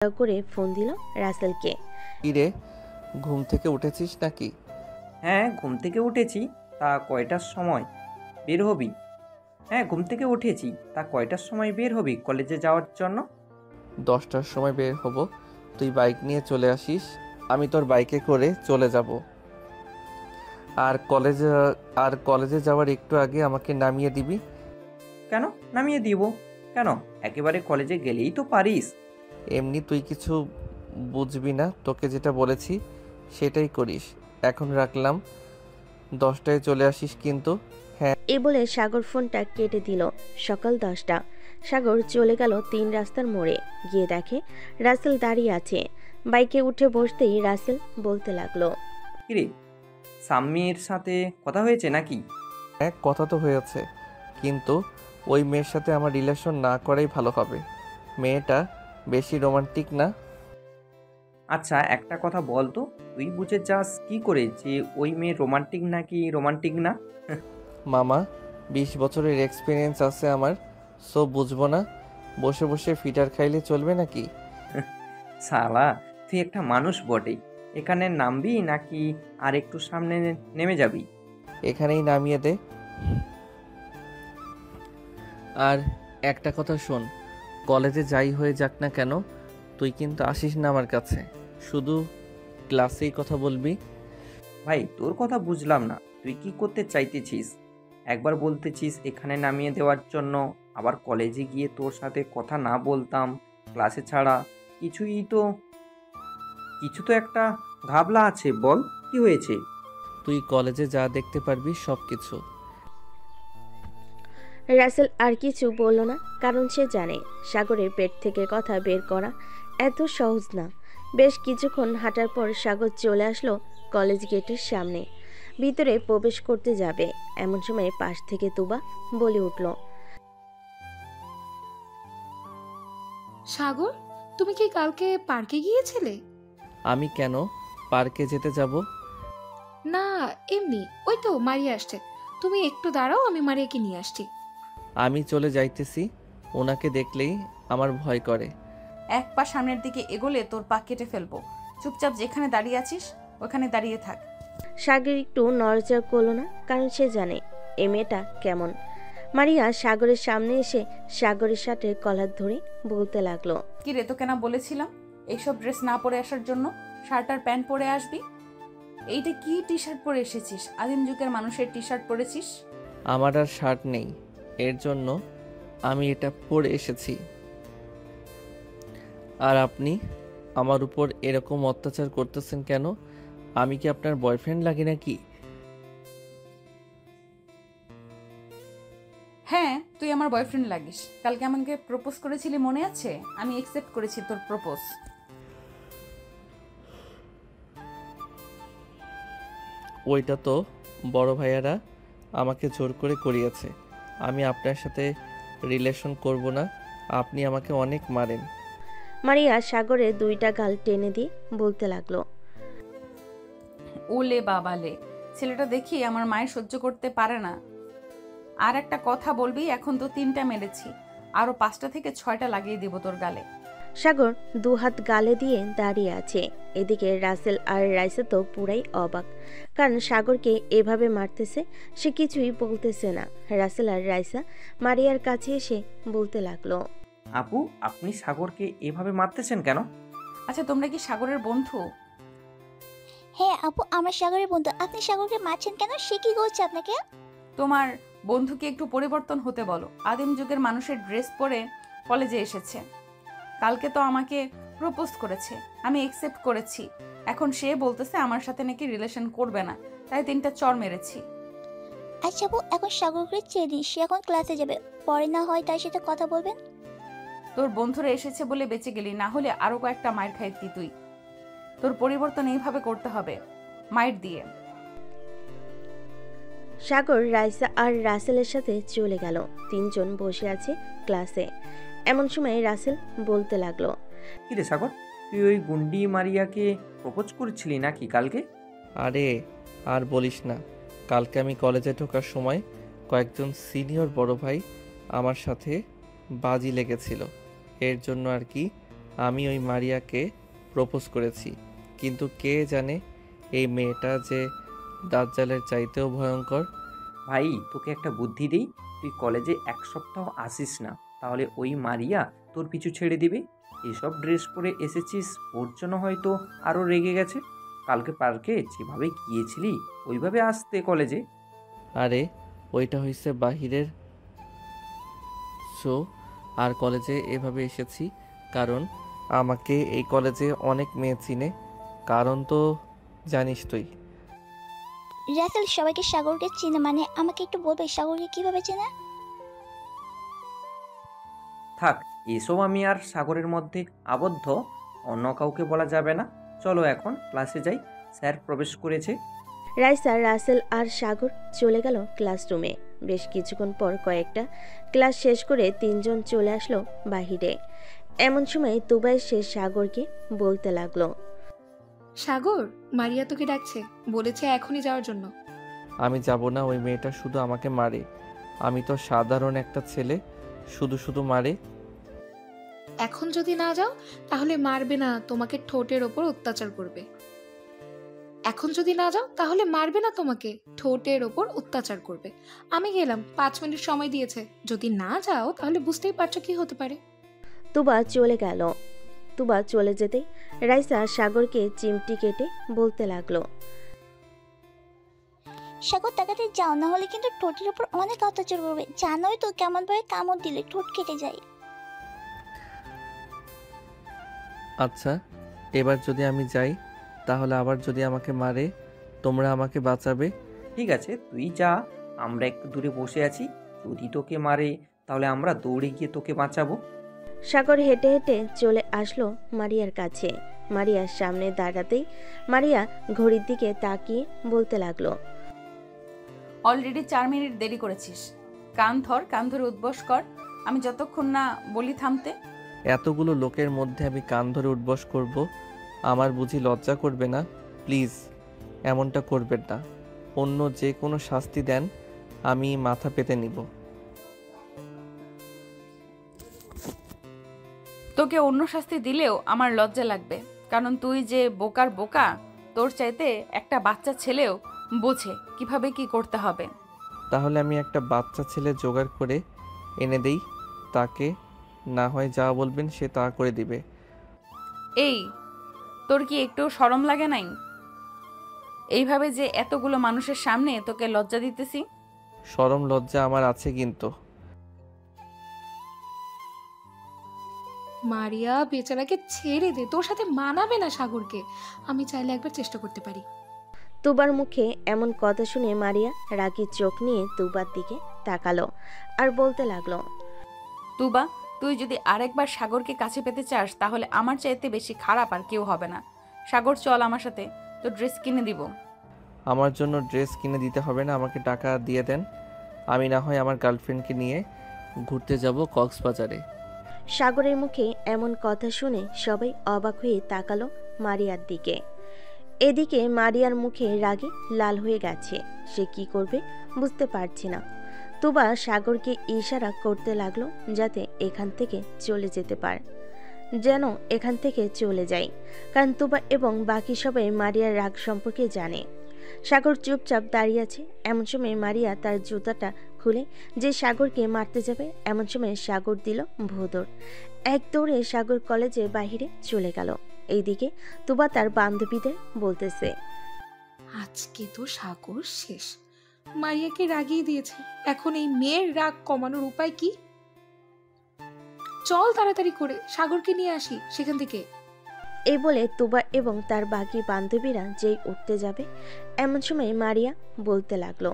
করে ফোন দিল রাসেলকে। কিরে, ঘুম থেকে উঠেছিস নাকি? হ্যাঁ, ঘুম থেকে উঠেছি। তা কয়টার সময় বের হবি? হ্যাঁ, ঘুম থেকে উঠেছি। তা কয়টার সময় বের হবি কলেজে যাওয়ার জন্য? 10টার সময় বের হব। তুই বাইক নিয়ে চলে আসিস, আমি তোর বাইকে করে চলে যাব। আর কলেজে আর কলেজে যাওয়ার একটু আগে আমাকে নামিয়ে দিবি। কেন নামিয়ে দিব? কেন, একেবারে কলেজে গেলেই তো পারিস। এমনি তুই কিছু বুঝবি না, তোকে যেটা বলেছি সেটাই করিস। এখন রাখলাম, 10টায় চলে আসিস কিন্তু। হ্যাঁ। এ বলে সাগর ফোনটা কেটে দিল। সকাল 10টা। সাগর চলে গেল 3 রাস্তার মোড়ে। গিয়ে দেখে রাসেল দাঁড়িয়ে আছে। বাইকে উঠে বসতেই রাসেল বলতে লাগলো, কিরে, সাম্মির সাথে কথা হয়েছে নাকি? হ্যাঁ, কথা তো হয়েছে, কিন্তু ওই মেয়ের সাথে আমার রিলেশন না করাই ভালো হবে। মেয়েটা বেশি রোমান্টিক না। আচ্ছা, একটা কথা বল তো, তুই বুঝে যাস কি করে যে ওই মেয়ে রোমান্টিক নাকি রোমান্টিক না? মামা, 20 বছরের এক্সপিরিয়েন্স আছে আমার, সো বুঝবো না? বসে বসে ফিটার খাইলে চলবে নাকি? শালা, তুই একটা মানুষ বটে। এখানে নামবি নাকি আর একটু সামনে নেমে যাবি? এখানেই নামিয়ে দে। আর একটা কথা শোন, কলেজে যাই হয়ে যাক না কেন, তুই কিন্তু আসিস না আমার কাছে, শুধু ক্লাসেই কথা বলবি। ভাই, তোর কথা বুঝলাম না, তুই কি করতে চাইতেছিস? একবার বলতেছিস এখানে নামিয়ে দেওয়ার জন্য, আবার কলেজে গিয়ে তোর সাথে কথা না বলতাম ক্লাসে ছাড়া। কিছুই তো কিছু তো একটা ঘাবলা আছে, বল কি হয়েছে? তুই কলেজে যা দেখতে পারবি সব কিছু। রাসেল আর কিছু বলল না, কারণ সে জানে সাগরের পেট থেকে কথা বের করা এত সহজ না। বেশ কিছুক্ষণ হাঁটার পর সাগর চলে আসলো কলেজ গেটের সামনে। ভিতরে প্রবেশ করতে যাবে, এমন সময় পাশ থেকে তুবা বলে উঠল, সাগর, তুমি কি কালকে পার্কে গিয়েছিলে? আমি কেন পার্কে যেতে যাব? না, এমনি, ওই তো মারিয়া আসছে। তুমি একটু দাঁড়াও, আমি মারিয়াকে নিয়ে আসছি। আমি চলে যাইতেছি, ওনাকে দেখলেই আমার ভয় করে। এক পা সামনের দিকে এগোলে তোর পা কেটে ফেলবো। চুপচাপ যেখানে দাঁড়িয়ে আছিস ওখানে দাঁড়িয়ে থাক। সাগর একটু নড়চড় করলো না, কারণ সে জানে এ মেয়েটা কেমন। মারিয়া সাগরের সামনে এসে সাগরের সাথে কলার ধরে বলতে লাগলো, কি রে, তোকে না বলেছিলাম এইসব ড্রেস না পরে আসার জন্য? শার্ট আর প্যান্ট পরে আসবি। এইটা কি টি শার্ট পরে এসেছিস? আদিম যুগের মানুষের টি শার্ট পরেছিস। আমার আর শার্ট নেই, এর জন্য আমি এটা পরে এসেছি। আর আপনি আমার উপর এরকম অত্যাচার করতেছেন কেন? আমি কি আপনার বয়ফ্রেন্ড লাগি নাকি? হ্যাঁ, তুই আমার বয়ফ্রেন্ড লাগিস। কালকে আমাকে প্রপোজ করেছিলি, মনে আছে? আমি একসেপ্ট করেছি তোর প্রপোজ। ওইটা তো বড় ভাইয়ারা আমাকে জোর করে করিয়েছে। আমি আপনার সাথে রিলেশন করব না, আপনি আমাকে অনেক মারেন। মারিয়া সাগরের 2টা গাল টেনে দিয়ে বলতে লাগলো, ওলে বাবালে, ছেলেটা দেখি আমার মায়ের সহ্য করতে পারে না। আর একটা কথা বলবি, এখন তো 3টা মেরেছি, আরো 5টা থেকে 6টা লাগিয়ে দিব তোর গালে। সাগর 2 হাত গালে দিয়ে দাঁড়িয়ে আছে। এদিকে রাসেল আর রাইসা তো পুরাই অবাক, কারণ সাগরকে এভাবে মারতেছে, সে কিছুই বলতেছে না। রাসেল আর রাইসা মারিয়ার কাছে এসে বলতে লাগলো, আপু, আপনি সাগরকে এভাবে মারতেছেন কেন? আচ্ছা, তোমরা কি সাগরের বন্ধু? হ্যাঁ আপু, আমার সাগরের বন্ধু। আপনি সাগরকে মারছেন কেন? সে কি করছে আপনাকে? তোমার বন্ধুকে একটু পরিবর্তন হতে বলো। আদিম যুগের মানুষের ড্রেস পরে কলেজে এসেছে। কালকে তো আমাকে প্রপোজ করেছে, আমি একসেপ্ট করেছি। এখন সে বলতেছে আমার সাথে নাকি রিলেশন করবে না, তাই 3টা চড় মেরেছি। আচ্ছা আপু, এখন সাগরকে ছেড়ে দিন, সে এখন ক্লাসে যাবে। পরে না হয় তার সাথে কথা বলবেন। তোর বন্ধুরা এসেছে বলে বেঁচে গেলি, না হলে আরো কয়েকটা মাইর খাইতি তুই। তোর পরিবর্তন এইভাবে করতে হবে, মাইর দিয়ে। সাগর রাইসা আর রাসেলের সাথে চলে গেল। 3জন বসে আছে ক্লাসে। এমন সময় রাসেল বলতে লাগলো, কি রে সাগর, তুই ওই গুন্ডি মারিয়াকে প্রপোজ করেছিলি নাকি কালকে? আরে আর বলিস না, কালকে আমি কলেজে ঢোকার সময় কয়েকজন সিনিয়র বড় ভাই আমার সাথে বাজি লেগেছিল, এর জন্য আর কি আমি ওই মারিয়াকে প্রপোজ করেছি, কিন্তু কে জানে এই মেয়েটা যে দাজ্জালের চাইতেও ভয়ঙ্কর। ভাই তোকে একটা বুদ্ধি দিই, তুই কলেজে 1 সপ্তাহ আসিস না, তাহলে ওই মারিয়া তোর পিছু ছেড়ে দিবে। এসব ড্রেস পরে এসেছিস, ওর জন্য হয়তো আরও রেগে গেছে। কালকে পার্কে যেভাবে গিয়েছিলি ওইভাবে আসতে কলেজে। আরে ওইটা হয়েছে বাহিরের শো, আর কলেজে এভাবে এসেছি কারণ আমাকে এই কলেজে অনেক মেয়ে চিনে, কারণ তো জানিস তুই। রাসেল সবাইকে সাগরকে চিনে, মানে আমাকে একটু বলবে সাগরকে কিভাবে চেনে? থাক, এসব আমি আর সাগরের মধ্যে আবদ্ধ, অন্য কাউকে বলা যাবে না। চলো এখন ক্লাসে যাই, স্যার প্রবেশ করেছে। রাইসা, রাসেল আর সাগর চলে গেল ক্লাসরুমে। বেশ কিছুক্ষণ পর কয়েকটা ক্লাস শেষ করে তিনজন চলে আসলো বাহিরে। এমন সময় তুবা এসে সাগরকে বলতে লাগলো, সাগর, মারিয়া তোকে ডাকছে, বলেছে এখনই যাওয়ার জন্য। আমি যাব না, ওই মেয়েটা শুধু আমাকে মারে। আমি তো সাধারণ একটা ছেলে, শুধু শুধু মারে। এখন যদি না যাও তাহলে মারবে না, তোমাকে ঠোঁটের ওপর অত্যাচার করবে। এখন যদি না যাও তাহলে মারবে না, তোমাকে ঠোঁটের ওপর অত্যাচার করবে। আমি গেলাম, 5 মিনিট সময় দিয়েছে, যদি না যাও তাহলে বুঝতেই পারছো কি হতে পারে। তুবা চলে গেল। তুবা চলে যেতেই রাইসা সাগরকে চিমটি কেটে বলতে লাগলো, সাগর তাকাতে যাও, না হলে কিন্তু ঠোঁটের উপর অনেক অত্যাচার করবে। জানোই তো কেমন ভাবে কামড় দিলে ঠোঁট কেটে যায়। আচ্ছা, এবার যদি আমি যাই তাহলে আবার যদি আমাকে মারে, তোমরা আমাকে বাঁচাবে? ঠিক আছে তুই যা, আমরা একটু দূরে বসে আছি, যদি তোকে মারে তাহলে আমরা দৌড়ে গিয়ে তোকে বাঁচাবো। সাগর হেঁটে হেঁটে চলে আসলো মারিয়ার কাছে। মারিয়ার সামনে দাঁড়াতেই মারিয়া ঘড়ির দিকে তাকিয়ে বলতে লাগলো, অলরেডি 4 মিনিট দেরি করেছিস। কান ধরে উঠবস কর, আমি যতক্ষণ না বলি থামতে। এতগুলো লোকের মধ্যে আমি কান ধরে উঠবস করব? আমার বুঝি লজ্জা করবে না? প্লিজ এমনটা করবেন না, অন্য যে কোনো শাস্তি দেন, আমি মাথা পেতে নিব। তোকে অন্য শাস্তি দিলেও আমার লজ্জা লাগবে, কারণ তুই যে বোকার বোকা, তোর চাইতে একটা বাচ্চা ছেলেও বোঝে কিভাবে কি করতে হবে। তাহলে আমি একটা বাচ্চা ছেলে জোগাড় করে এনে দেই, তাকে না হয় যা বলবেন সে তা করে দিবে। এই, তোর কি একটু শরম লাগে নাই? এইভাবে যে এতগুলো মানুষের সামনে তোকে লজ্জা দিতেছি। শরম লজ্জা আমার আছে কিন্তু। মারিয়া বেচারাকে ছেড়ে দে, তোর সাথে মানাবে না সাগরকে। আমি চাইলে একবার চেষ্টা করতে পারি। তুবার মুখে এমন কথা শুনে মারিয়া রাগী চোখ নিয়ে তুবার দিকে তাকালো আর বলতে লাগলো, তুবা, তুই যদি আরেকবার সাগরকে কাছে পেতে চাস তাহলে আমার চাইতে বেশি খারাপ আর কেউ হবে না। সাগর চল আমার সাথে, তো ড্রেস কিনে দিব। আমার জন্য ড্রেস কিনে দিতে হবে না, আমাকে টাকা দিয়ে দেন, আমি না হয় আমার গার্লফ্রেন্ডকে নিয়ে ঘুরতে যাব কক্সবাজারে। সাগরের মুখে এমন কথা শুনে সবাই অবাক হয়ে তাকালো মারিয়ার দিকে। এদিকে মারিয়ার মুখে রাগে লাল হয়ে গেছে, সে কি করবে বুঝতে পারছে না। তুবা সাগরকে ইশারা করতে লাগলো যাতে এখান থেকে চলে যেতে পারে, যেন এখান থেকে চলে যায়, কারণ তুবা এবং বাকি সবাই মারিয়ার রাগ সম্পর্কে জানে। সাগর চুপচাপ দাঁড়িয়ে আছে। এমন সময় মারিয়া তার জুতাটা খুলে যে সাগরকে মারতে যাবে, এমন সময় সাগর দিল ভোঁদড়। এক দৌড়ে সাগর কলেজে বাহিরে চলে গেল। এইদিকে তুবা তার বান্ধবীদের বলতেছে, আজকে তো সাগর শেষ, মারিয়াকে রাগিয়ে দিয়েছে। এখন এই মেয়ের রাগ কমানোর উপায় কি? চল তাড়াতাড়ি করে সাগরকে নিয়ে আসি সেখান থেকে। এই বলে তুবা এবং তার বাকি বান্ধবীরা যেই উঠতে যাবে, এমন সময় মারিয়া বলতে লাগলো,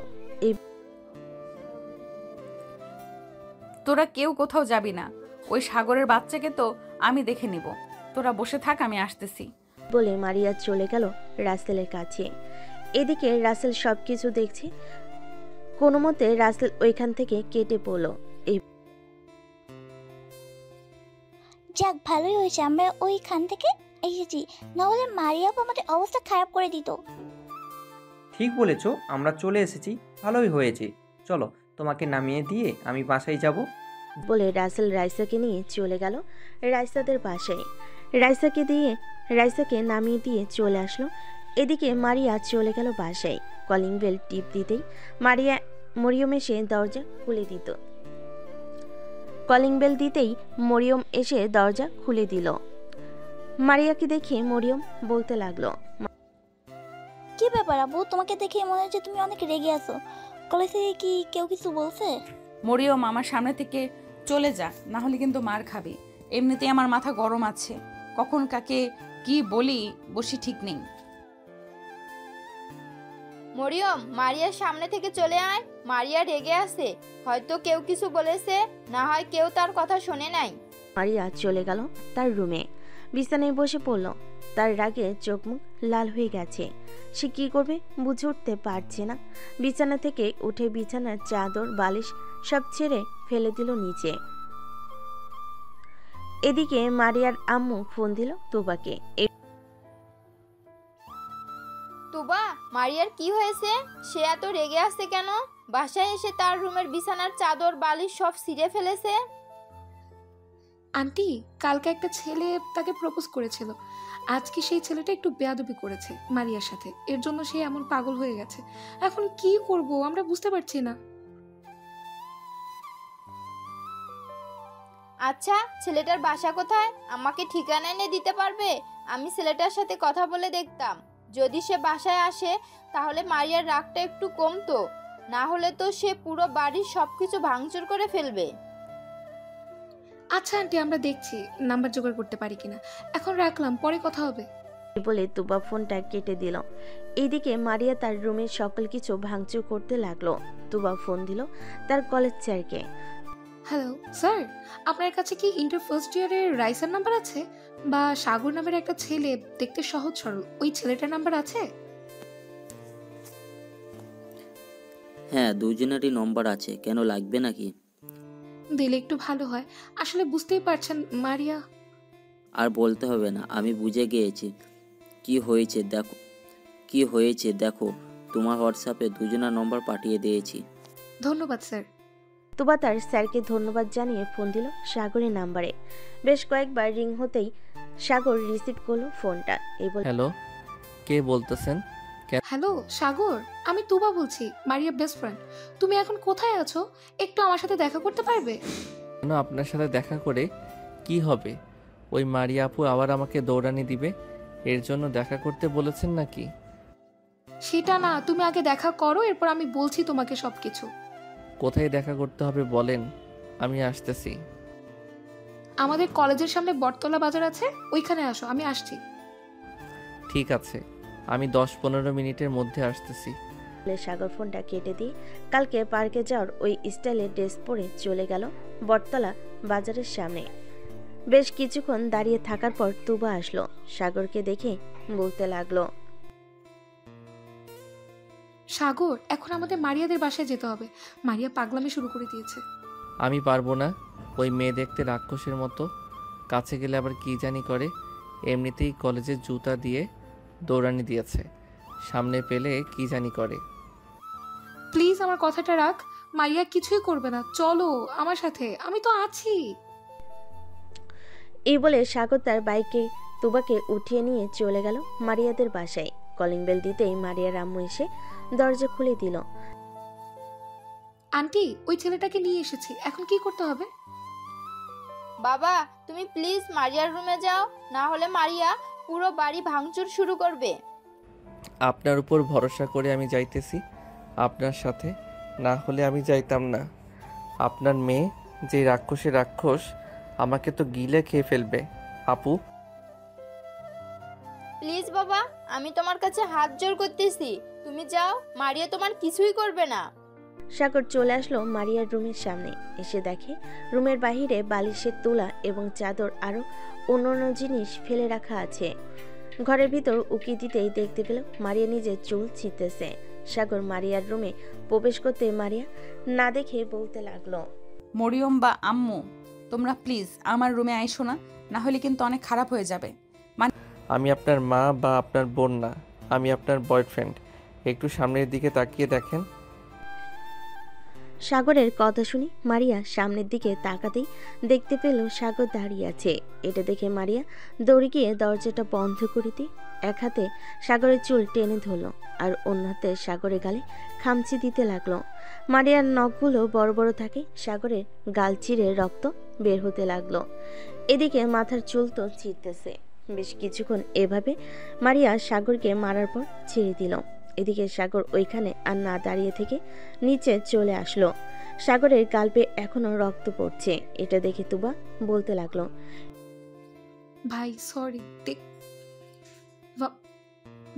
তোরা কেউ কোথাও যাবি না, ওই সাগরের বাচ্চাকে তো আমি দেখে নিব। তোরা বসে থাক, আমি আসতেছি। বলে মারিয়া চলে গেল রাসেলের কাছে। এদিকে রাসেল সবকিছু দেখছে। কোনো মতে রাসেল ওইখান থেকে কেটে পড়লো। যাক, ভালোই হয়েছে আমরা ওইখান থেকে এসেছি, নাহলে মারিয়া আমাদের অবস্থা খারাপ করে দিত। ঠিক বলেছো, আমরা চলে এসেছি, ভালোই হয়েছে। চলো তোমাকে নামিয়ে দিয়ে আমি বাসায় যাব। বলে রাসেল রাইসাকে নিয়ে চলে গেল রাইসাদের বাসায়। রাইসাকে নামিয়ে দিয়ে চলে আসলো। এদিকে মারিয়া চলে গেল বাসায়। কলিং বেল টিপ দিতেই মরিয়ম এসে দরজা খুলে দিত। কলিং বেল দিতেই মরিয়ম এসে দরজা খুলে দিল। মারিয়াকে দেখে মরিয়ম বলতে লাগলো, কি ব্যাপার আব্বু, তোমাকে দেখে মনে হচ্ছে তুমি অনেক রেগে আছো। কলেজ থেকে কি কেউ কিছু বলছে? মরিয়ম, আমার সামনে থেকে চলে যা, না হলে কিন্তু মার খাবি। এমনিতেই আমার মাথা গরম আছে, কখন কাকে কি বলি বসি ঠিক নেই। মরিয়ম, মারিয়ার সামনে থেকে চলে আয়। মারিয়া রেগে আছে, হয়তো কেউ কিছু বলেছে, না হয় কেউ তার কথা শোনে নাই। মারিয়া চলে গেল তার রুমে, বিছানায় বসে পড়ল। তার রাগে চোখ মুখ লাল হয়ে গেছে। সে কি করবে বুঝে উঠতে পারছে না। বিছানা থেকে উঠে বিছানার চাদর বালিশ সব ছেড়ে ফেলে দিল নিচে। এদিকে মারিয়ার আম্মু ফোন দিল তুবাকে। তুবা, মারিয়ার কি হয়েছে? সে এত রেগে আছে কেন? বাসায় এসে তার রুমের বিছানার চাদর বালিশ সব ছিঁড়ে ফেলেছে। আন্টি, কালকে একটা ছেলে তাকে প্রপোজ করেছিল। আজকে সেই ছেলেটা একটু বেয়াদবি করেছে মারিয়ার সাথে, এর জন্য সে এমন পাগল হয়ে গেছে। এখন কি করব আমরা বুঝতে পারছি না। আচ্ছা, ছেলেটার বাসা কোথায়? আমাকে ঠিকানা এনে দিতে পারবে? আমি ছেলেটার সাথে কথা বলে দেখতাম। যদি সে বাসায় আসে তাহলে মারিয়ার রাগটা একটু কমতো, না হলে তো সে পুরো বাড়ির সবকিছু ভাঙচুর করে ফেলবে। আচ্ছা আন্টি, আমরা দেখছি নাম্বার জোগাড় করতে পারি কিনা। এখন রাখলাম, পরে কথা হবে। বলে তুবা ফোনটা কেটে দিল। এইদিকে মারিয়া তার রুমের সকল কিছু ভাঙচুর করতে লাগলো। তুবা ফোন দিল তার কলেজ স্যারকে। হ্যালো স্যার, আপনার কাছে কি ইন্টার ফার্স্ট ইয়ারের রাইসার নাম্বার আছে? বা সাগর নামের একটা ছেলে, দেখতে সহজ সরল, ওই ছেলেটার নাম্বার আছে? হ্যাঁ, দুজনেরই নম্বর আছে, কেন লাগবে নাকি? দিলে একটু ভালো হয়। আসলে বুঝতেই পারছেন মারিয়া। আর বলতে হবে না, আমি বুঝে গিয়েছি কি হয়েছে দেখো, তোমার হোয়াটসঅ্যাপে দুজনের নম্বর পাঠিয়ে দিয়েছি। ধন্যবাদ স্যার। তুবা তার স্যারকে ধন্যবাদ জানিয়ে ফোন দিল সাগরের নাম্বারে। বেশ কয়েকবার রিং হতেই সাগর রিসিভ করলো ফোনটা। হ্যালো, কে বলতেছেন? হ্যালো সাগর, আমি তুবা বলছি, মারিয়ার বেস্ট ফ্রেন্ড। তুমি এখন কোথায় আছো? একটু আমার সাথে দেখা করতে পারবে? কেন, আপনার সাথে দেখা করে কি হবে? ওই মারিয়া আপু আবার আমাকে দৌড়ানি দিবে, এর জন্য দেখা করতে বলেছেন নাকি? সেটা না, তুমি আগে দেখা করো, এরপর আমি বলছি তোমাকে সবকিছু। কোথায় দেখা করতে হবে বলেন, আমি আসতেছি। আমাদের কলেজের সামনে বটতলা বাজার আছে, ওইখানে আসো, আমি আসছি। ঠিক আছে, আমি 10-15 মিনিটের মধ্যে আসতেছি। সাগর ফোনটা কেটে দিয়ে কালকে পার্কে যাওয়ার ওই স্টাইলের ড্রেস পরে চলে গেল বটতলা বাজারের সামনে। বেশ কিছুক্ষণ দাঁড়িয়ে থাকার পর তুবা আসলো। সাগরকে দেখে বলতে লাগলো, সাগর, এখন আমাদের মারিয়াদের বাসায় যেতে হবে। মারিয়া পাগলামি শুরু করে দিয়েছে। আমি পারবো না, ওই মেয়ে দেখতে রাক্ষসের মতো, কাছে গেলে আবার কি জানি করে। এমনিতেই কলেজের জুতা দিয়ে দৌড়ানি দিয়েছে, সামনে পেলে কি জানি করে। প্লিজ আমার কথাটা রাখ, মারিয়া কিছুই করবে না, চলো আমার সাথে, আমি তো আছি। এই বলে সাগর তার বাইকে তুবাকে উঠিয়ে নিয়ে চলে গেল মারিয়াদের বাসায়। কলিং বেল দিতেই মারিয়ার আম্মু এসে দরজা খুলে দিল। আন্টি, ওই ছেলেটাকে নিয়ে এসেছি, এখন কি করতে হবে? বাবা, তুমি প্লিজ মারিয়ার রুমে যাও, না হলে মারিয়া পুরো বাড়ি ভাঙচুর শুরু করবে। আপনার উপর ভরসা করে আমি যাইতেছি আপনার সাথে, না হলে আমি যাইতাম না। আপনার মেয়ে যে রাক্ষসের রাক্ষস, আমাকে তো গিলে খেয়ে ফেলবে। আপু প্লিজ বাবা, আমি তোমার কাছে হাত জোর করতেছি, তুমি যাও, মারিয়া তোমার কিছুই করবে না। সাগর চলে আসলো মারিয়ার রুমের সামনে। এসে দেখে রুমের বাহিরে বালিশের তুলা এবং চাদর আরো অন্যান্য জিনিস ফেলে রাখা আছে। ঘরের ভিতর উকি দিতেই দেখতে পেল মারিয়া নিজের চুল ছিঁড়তেছে। সাগর মারিয়ার রুমে প্রবেশ করতে মারিয়া না দেখে বলতে লাগলো, মরিয়ম বা আম্মু, তোমরা প্লিজ আমার রুমে আইসো না, না হলে কিন্তু অনেক খারাপ হয়ে যাবে। আমি আপনার মা বা আপনার বোন না, আমি আপনার বয়ফ্রেন্ড। একটু সামনের দিকে তাকিয়ে দেখেন। সাগরের কথা শুনে মারিয়া সামনের দিকে তাকাতেই দেখতে পেল সাগর দাঁড়িয়ে আছে। এটা দেখে মারিয়া দৌড়ে গিয়ে দরজাটা বন্ধ করে দিয়ে এক হাতে সাগরের চুল টেনে ধরল আর অন্য হাতে সাগরের গালে খামচি দিতে লাগলো। মারিয়ার নখগুলো বড় বড় থাকে, সাগরের গাল চিরে রক্ত বের হতে লাগলো। এদিকে মাথার চুল তো ছিঁড়তেছে। বেশ কিছুক্ষণ এভাবে মারিয়া সাগরকে মারার পর ছেড়ে দিল। এদিকে সাগর ওইখানে আর না দাঁড়িয়ে থেকে নিচে চলে আসলো। সাগরের গালপে এখনো রক্ত পড়ছে। এটা দেখে তুবা বলতে লাগলো, ভাই সরি,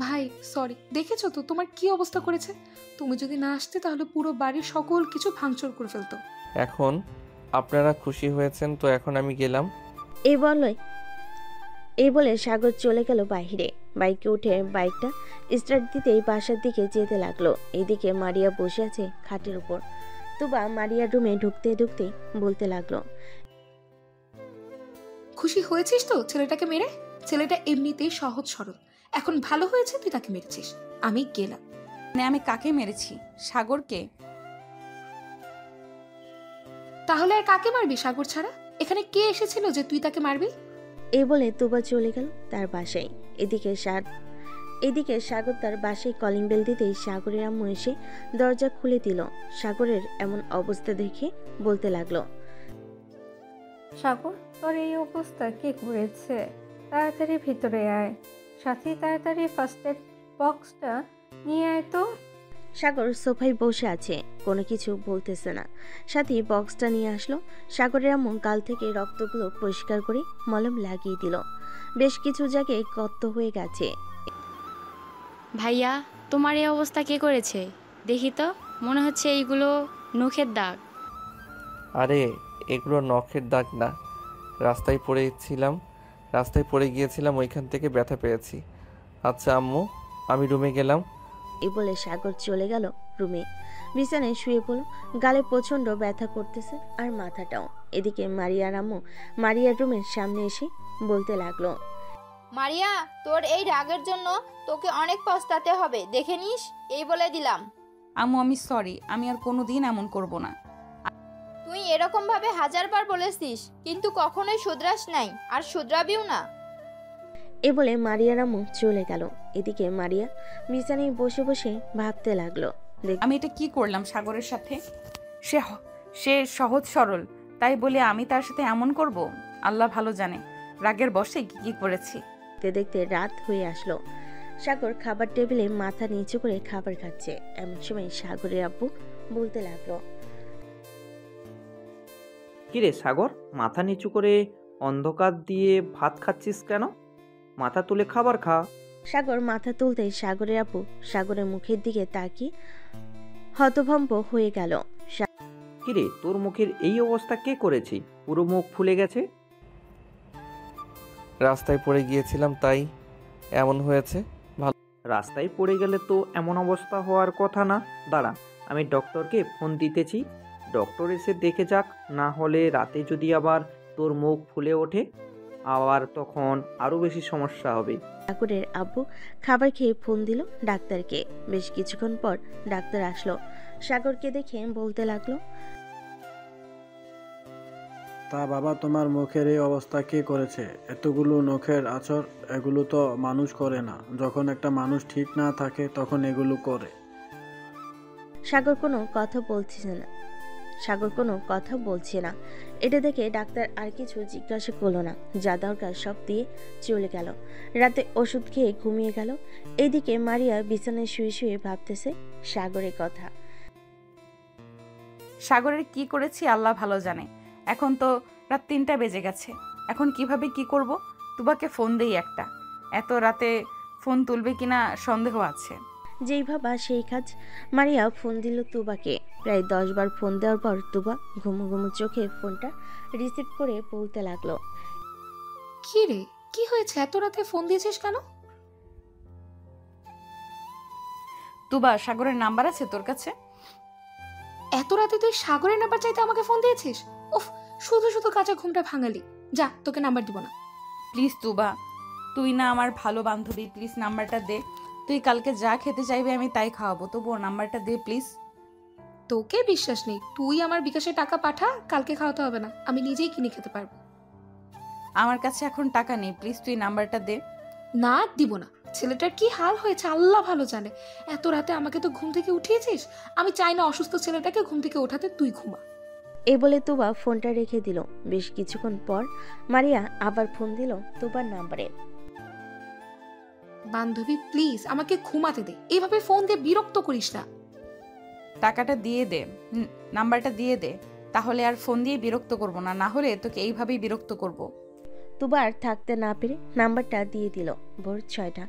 ভাই সরি, দেখেছো তো তোমার কি অবস্থা করেছে। তুমি যদি না আসতে তাহলে পুরো বাড়ির সকল কিছু ভাঙচুর করে ফেলতো। এখন আপনারা খুশি হয়েছেন তো এখন আমি গেলাম। এই বলে সাগর চলে গেল বাইরে। বাইকে উঠে বাইকটা স্টার্ট দিতেই বাসার দিকে যেতে লাগলো। এদিকে মারিয়া বসে আছে খাটের উপর। তুবা মারিয়ার রুমে ঢুকতে ঢুকতেই বলতে লাগলো, খুশি হয়েছিস তো ছেলেটাকে মেরে? ছেলেটা এমনিতেই সহজ সরল, এখন ভালো হয়েছে তুই তাকে মেরেছিস। আমি গেলাম। মানে আমি কাকে মেরেছি? সাগরকে। তাহলে আর কাকে মারবি সাগর ছাড়া? এখানে কে এসেছিল যে তুই তাকে মারবি? এই বলে তুবা চলে গেল তার বাসায়। এদিকে সাগর তার বাসায় কলিং বেল দিতেই সাগরের আম্মু এসে দরজা খুলে দিল। সাগরের এমন অবস্থা দেখে বলতে লাগলো, সাগর, তোর এই অবস্থা কে করেছে? তাড়াতাড়ি ভিতরে আয়, সাথে তাড়াতাড়ি ফার্স্ট এড বক্সটা নিয়ে আয় তো। সাগর সোফায় বসে আছে, কোনো কিছু বলতেছে না। সাথে বক্সটা নিয়ে আসলো। সাগরের আম্মু গাল থেকে রক্তগুলো পরিষ্কার করে মলম লাগিয়ে দিল। বেশ কিছু জায়গায় গর্ত হয়ে গেছে। ভাইয়া, তোমার এই অবস্থা কে করেছে? দেখি তো, মনে হচ্ছে এইগুলো নখের দাগ। আরে এগুলো নখের দাগ না, রাস্তায় পড়ে গিয়েছিলাম, ওইখান থেকে ব্যথা পেয়েছি। আচ্ছা আম্মু, আমি রুমে গেলাম। এই বলে সাগর চলে গেল রুমে। বিছানায় শুয়ে পড়ল। গালে প্রচন্ড ব্যথা করতেছে আর মাথাটাও। এদিকে মারিয়ার আম্মু মারিয়ার রুমের সামনে এসে বলতে লাগলো, মারিয়া, তোর এই রাগের জন্য তোকে অনেক পস্তাতে হবে, দেখে নিস, এই বলে দিলাম। আম্মু আমি সরি, আমি আর কোনোদিন এমন করব না। তুই এরকম ভাবে হাজারবার বলেছিস, কিন্তু কখনোই শুধরাস নাই, আর শুধরাবিও না। এ বলে মারিয়ার আম্মু চলে গেল। এদিকে মারিয়া বিছানায় বসে বসে ভাবতে লাগলো, আমি এটা কি করলাম সাগরের সাথে? সে সহজ সরল, তাই বলে আমি তার সাথে এমন করব? আল্লাহ ভালো জানে রাগের বশে কি করেছি। দেখতে দেখতে রাত হয়ে আসলো। সাগর খাবার টেবিলে মাথা নিচু করে খাবার খাচ্ছে। এমন সময় সাগরের আব্বু বলতে লাগলো, কিরে সাগর, মাথা নিচু করে অন্ধকার দিয়ে ভাত খাচ্ছিস কেন? মাথা তুলে খাবার খা। সাগর মাথা তুলতেই সাগরের আব্বু সাগরের মুখের দিকে তাকিয়ে হতভম্ব হয়ে গেল। কিরে, তোর মুখের এই অবস্থা কে করেছে? পুরো মুখ ফুলে গেছে। রাস্তায় পড়ে গিয়েছিলাম তাই এমন হয়েছে। রাস্তায় পড়ে গেলে তো এমন অবস্থা হওয়ার কথা না। দাঁড়া, আমি ডক্টরকে ফোন দিতেছি, ডক্টর এসে দেখে যাক। না হলে রাতে যদি আবার তোর মুখ ফুলে ওঠে, আবার তখন আরও বেশি সমস্যা হবে। সাগরের আব্বু খাবার খেয়ে ফোন দিল ডাক্তারকে। বেশ কিছুক্ষণ পর ডাক্তার আসলো। সাগরকে দেখে বলতে লাগলো, তা বাবা, তোমার মুখের এই অবস্থা কে করেছে? এতগুলো নখের আঁচড়, এগুলো তো মানুষ করে না। যখন একটা মানুষ ঠিক না থাকে তখন এগুলো করে। সাগর কোনো কথা বলছে না। এটা দেখে ডাক্তার আর কিছু জিজ্ঞাসা করলো না, যা দরকার সব দিয়ে চলে গেল। রাতে ওষুধ খেয়ে ঘুমিয়ে গেল। এইদিকে মারিয়া বিছানায় শুয়ে শুয়ে ভাবতেছে সাগরের কথা। সাগরের কি করেছি আল্লাহ ভালো জানে। এখন তো রাত 3টা বেজে গেছে, এখন কিভাবে কি করব? তুবাকে ফোন দেই একটা, এত রাতে ফোন তুলবে কিনা সন্দেহ আছে। যেই ভাবা সেই কাজ। মারিয়া ফোন দিল তুবাকে। প্রায় 10 বার ফোন দেওয়ার পর তুবা ঘুমু ঘুমু চোখে ফোনটা রিসিভ করে বলতে লাগলো, কি রে, কি হয়েছে? এত রাতে ফোন দিয়েছিস কেন? তুবা, সাগরের নাম্বার আছে তোর কাছে? এত রাতে তুই সাগরের নাম্বার চাইতে আমাকে ফোন দিয়েছিস? উফ, শুধু শুধু কাঁচা ঘুমটা ভাঙালি। যা, তোকে নাম্বার দিব না। প্লিজ তুবা, তুই না আমার ভালো বান্ধবী, প্লিজ নাম্বারটা দে। তুই কালকে যা খেতে চাইবে আমি তাই খাওয়াবো, তবুও নাম্বারটা দে প্লিজ। তোকে বিশ্বাস নেই, তুই আমার বিকাশে টাকা পাঠা, কালকে খাওয়াতে হবে না, আমি নিজেই কিনে খেতে পারবো। আমার কাছে এখন টাকা নেই, প্লিজ তুই নাম্বারটা দে। না, দিব না। ছেলেটার কি হাল হয়েছে আল্লাহ ভালো জানে। এত রাতে আমাকে তো ঘুম থেকে উঠিয়েছিস, আমি চাই না অসুস্থ ছেলেটাকে ঘুম থেকে ওঠাতে, তুই ঘুমা। এ বলে তুবা ফোনটা রেখে দিল। বেশ কিছুক্ষণ পর মারিয়া আবার ফোন দিল তুবার নাম্বারে। বান্ধবী প্লিজ আমাকে ঘুমাতে দে, এইভাবে ফোন দিয়ে বিরক্ত করিস না। টাকাটা দিয়ে দে, নাম্বারটা দিয়ে দে, তাহলে আর ফোন দিয়ে বিরক্ত করব না, না হলে তোকে এইভাবেই বিরক্ত করব। তুবা আর থাকতে না পেরে নাম্বারটা দিয়ে দিল। ভোর 6টা।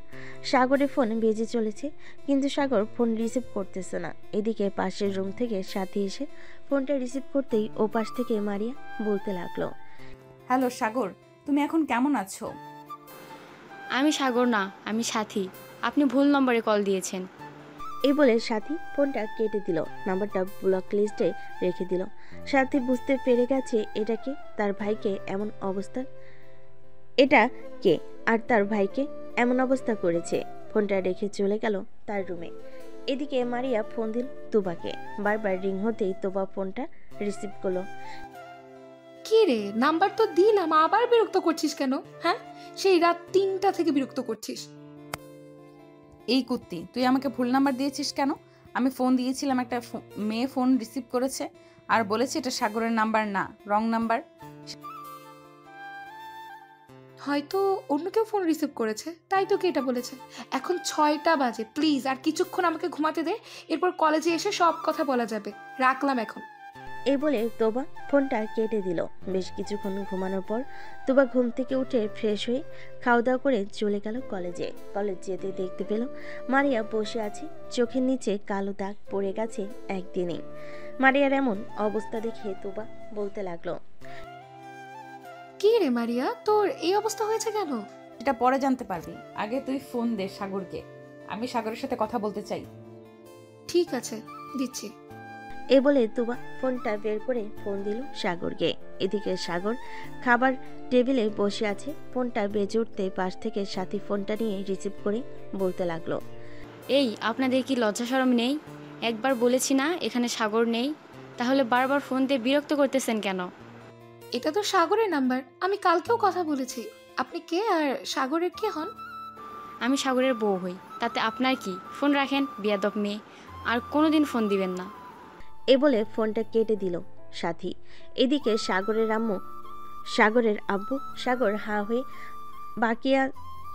সাগরের ফোন বেজে চলেছে, কিন্তু সাগর ফোন রিসিভ করতেছে না। এদিকে পাশের রুম থেকে সাথী এসে ফোনটা রিসিভ করতেই ও পাশ থেকে মারিয়া বলতে লাগলো, হ্যালো সাগর, তুমি এখন কেমন আছো? আমি সাগর না, আমি সাথী। আপনি ভুল নম্বরে কল দিয়েছেন। এই বলে সাথী ফোনটা কেটে দিল, নাম্বারটা ব্লক লিস্টে রেখে দিল। সাথী বুঝতে পেরে গেছে এটা কে, তার ভাইকে এমন অবস্থা, এটা কে আর তার ভাইকে এমন অবস্থা করেছে। ফোনটা রেখে চলে গেল তার রুমে। এদিকে মারিয়া ফোন দিল তুবাকে। বারবার রিং হতেই তুবা ফোনটা রিসিভ করলো। কি রে, নাম্বার তো দিলাম, আবার বিরক্ত করছিস কেন? হ্যাঁ, সেই রাত 3টা থেকে বিরক্ত করছিস। এই কুত্তি, তুই আমাকে ভুল নাম্বার দিয়েছিস কেন? আমি ফোন দিয়েছিলাম, একটা মেয়ে ফোন রিসিভ করেছে আর বলেছে এটা সাগরের নাম্বার না, রং নাম্বার। হয়তো অন্য কেউ ফোন রিসিভ করেছে, তাই তোকে এটা বলেছে। এখন 6টা বাজে, প্লিজ আর কিছুক্ষণ আমাকে ঘুমাতে দে, এরপর কলেজে এসে সব কথা বলা যাবে। রাখলাম এখন। এই বলে তোবা ফোনটা কেটে দিল। বেশ কিছুক্ষণ ঘুমানোর পর তোবা ঘুম থেকে উঠে ফ্রেশ হয়ে খাওয়া দাওয়া করে চলে গেল কলেজে। কলেজ যেতে দেখতে পেল মারিয়া বসে আছে, চোখের নিচে কালো দাগ পড়ে গেছে একদিনেই। মারিয়ার এমন অবস্থা দেখে তোবা বলতে লাগলো, কি রে মারিয়া, তোর এই অবস্থা হয়েছে কেন? এটা পরে জানতে পারবি, আগে তুই ফোন দে সাগরকে, আমি সাগরের সাথে কথা বলতে চাই। ঠিক আছে, দিচ্ছি। এ বলে তুবা ফোনটা বের করে ফোন দিল সাগরকে। এদিকে সাগর খাবার টেবিলে বসে আছে। ফোনটা বেজে উঠতে পাশ থেকে সাথী ফোনটা নিয়ে রিসিভ করে বলতে লাগলো, এই আপনাদের কি লজ্জা শরম নেই? একবার বলেছি না এখানে সাগর নেই, তাহলে বারবার ফোন দিয়ে বিরক্ত করতেছেন কেন? এটা তো সাগরের নাম্বার, আমি কালকেও কথা বলেছি। আপনি কে আর সাগরের কে হন? আমি সাগরের বউ হই, তাতে আপনার কি? ফোন রাখেন বেয়াদব মেয়ে, আর কোনোদিন ফোন দিবেন না। এ বলে ফোনটা কেটে দিল সাথী। এদিকে সাগরের আব্বু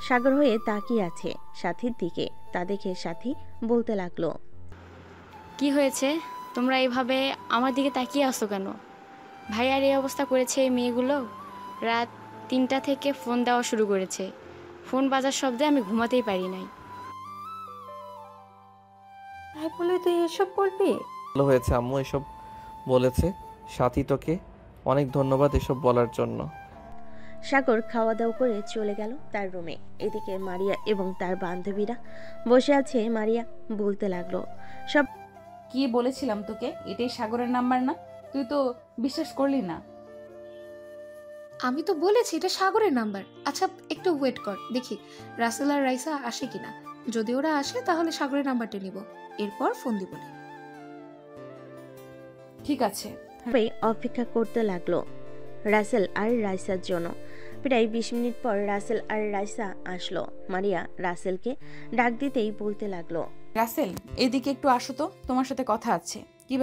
সাগর হয়ে তাকিয়ে আছে সাথীর দিকে। তা দেখে সাথী বলতে লাগলো, কি হয়েছে? তোমরা এইভাবে আমার দিকে তাকিয়ে আসো কেন? ভাইয়ার এই অবস্থা করেছে এই মেয়েগুলো। রাত 3টা থেকে ফোন দেওয়া শুরু করেছে। ফোন বাজার শব্দে আমি ঘুমাতেই পারি নাই। তাই বলে তুই এসব বলবি? ভালো হয়েছে আম্মু এসব বলেছে। সাথী তোকে অনেক ধন্যবাদ এসব বলার জন্য। সাগর খাওয়া দাওয়া করে চলে গেল তার রুমে। এদিকে মারিয়া এবং তার বান্ধবীরা বসে আছে। মারিয়া বলতে লাগলো, সব কি বলেছিলাম তোকে, এটাই সাগরের নাম্বার না? তুই তো বিশ্বাস করলি না। আমি তো বলেছি এটা সাগরের নাম্বার। আচ্ছা একটু ওয়েট কর, দেখি রাসেল আর রাইসা আসে কিনা। যদি ওরা আসে তাহলে সাগরের নাম্বারটা নিব, এরপর ফোন দিব। ঠিক আছে। অপেক্ষা করতে লাগলো রাসেল আর রাইসার জন্য। প্রায় 20 মিনিট পর রাসেল আর রাইসা আসলো। মারিয়া রাসেলকে ডাক দিতেই বলতে লাগলো, রাসেল এদিকে একটু আসো তো, তোমার সাথে কথা আছে। কি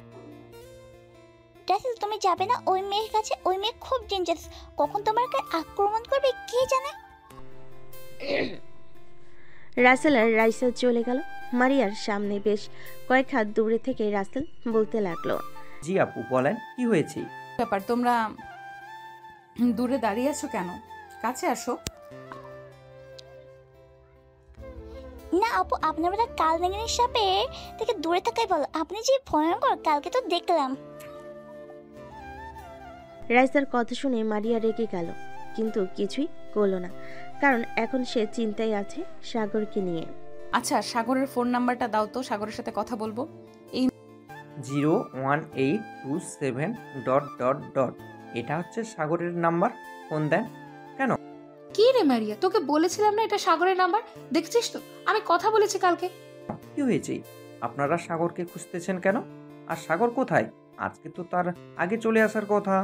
রাসেল তুমি যাবে না ওই মেয়ের কাছে? ওই মেয়ে খুব ডেঞ্জারাস, কখন তোমাকে আক্রমণ করবে কে জানে। রাসেল আর রাইসা চলে গেল মারিয়ার সামনে। বেশ কয়েক হাত দূরে থেকে রাসেল বলতে লাগলো, জি আপু বলেন, কি হয়েছে? ব্যাপার, তোমরা দূরে দাঁড়িয়ে আছো কেন? কাছে আসো। না আপু, আপনার বেলা কাল নাগিনীর সাপে থেকে দূরে থাকাই বলো। আপনি যে ভয়ঙ্কর, কালকে তো দেখলাম। রাইসার কথা শুনে মারিয়া রেগে গেল, কিন্তু কিছুই করলো না, কারণ এখন সে চিন্তায় আছে সাগরকে নিয়ে। আচ্ছা সাগরের ফোন নাম্বারটা দাও তো, সাগরের সাথে কথা বলবো। এই 01827... এটা হচ্ছে সাগরের নাম্বার, ফোন দেন কেন? কি রে মারিয়া, তোকে বলেছিলাম না এটা সাগরের নাম্বার? দেখছিস তো আমি কথা বলেছি কালকে। কি হয়েছে? আপনারা সাগরকে খুঁজতেছেন কেন? আর সাগর কোথায়? আজকে তো তার আগে চলে আসার কথা।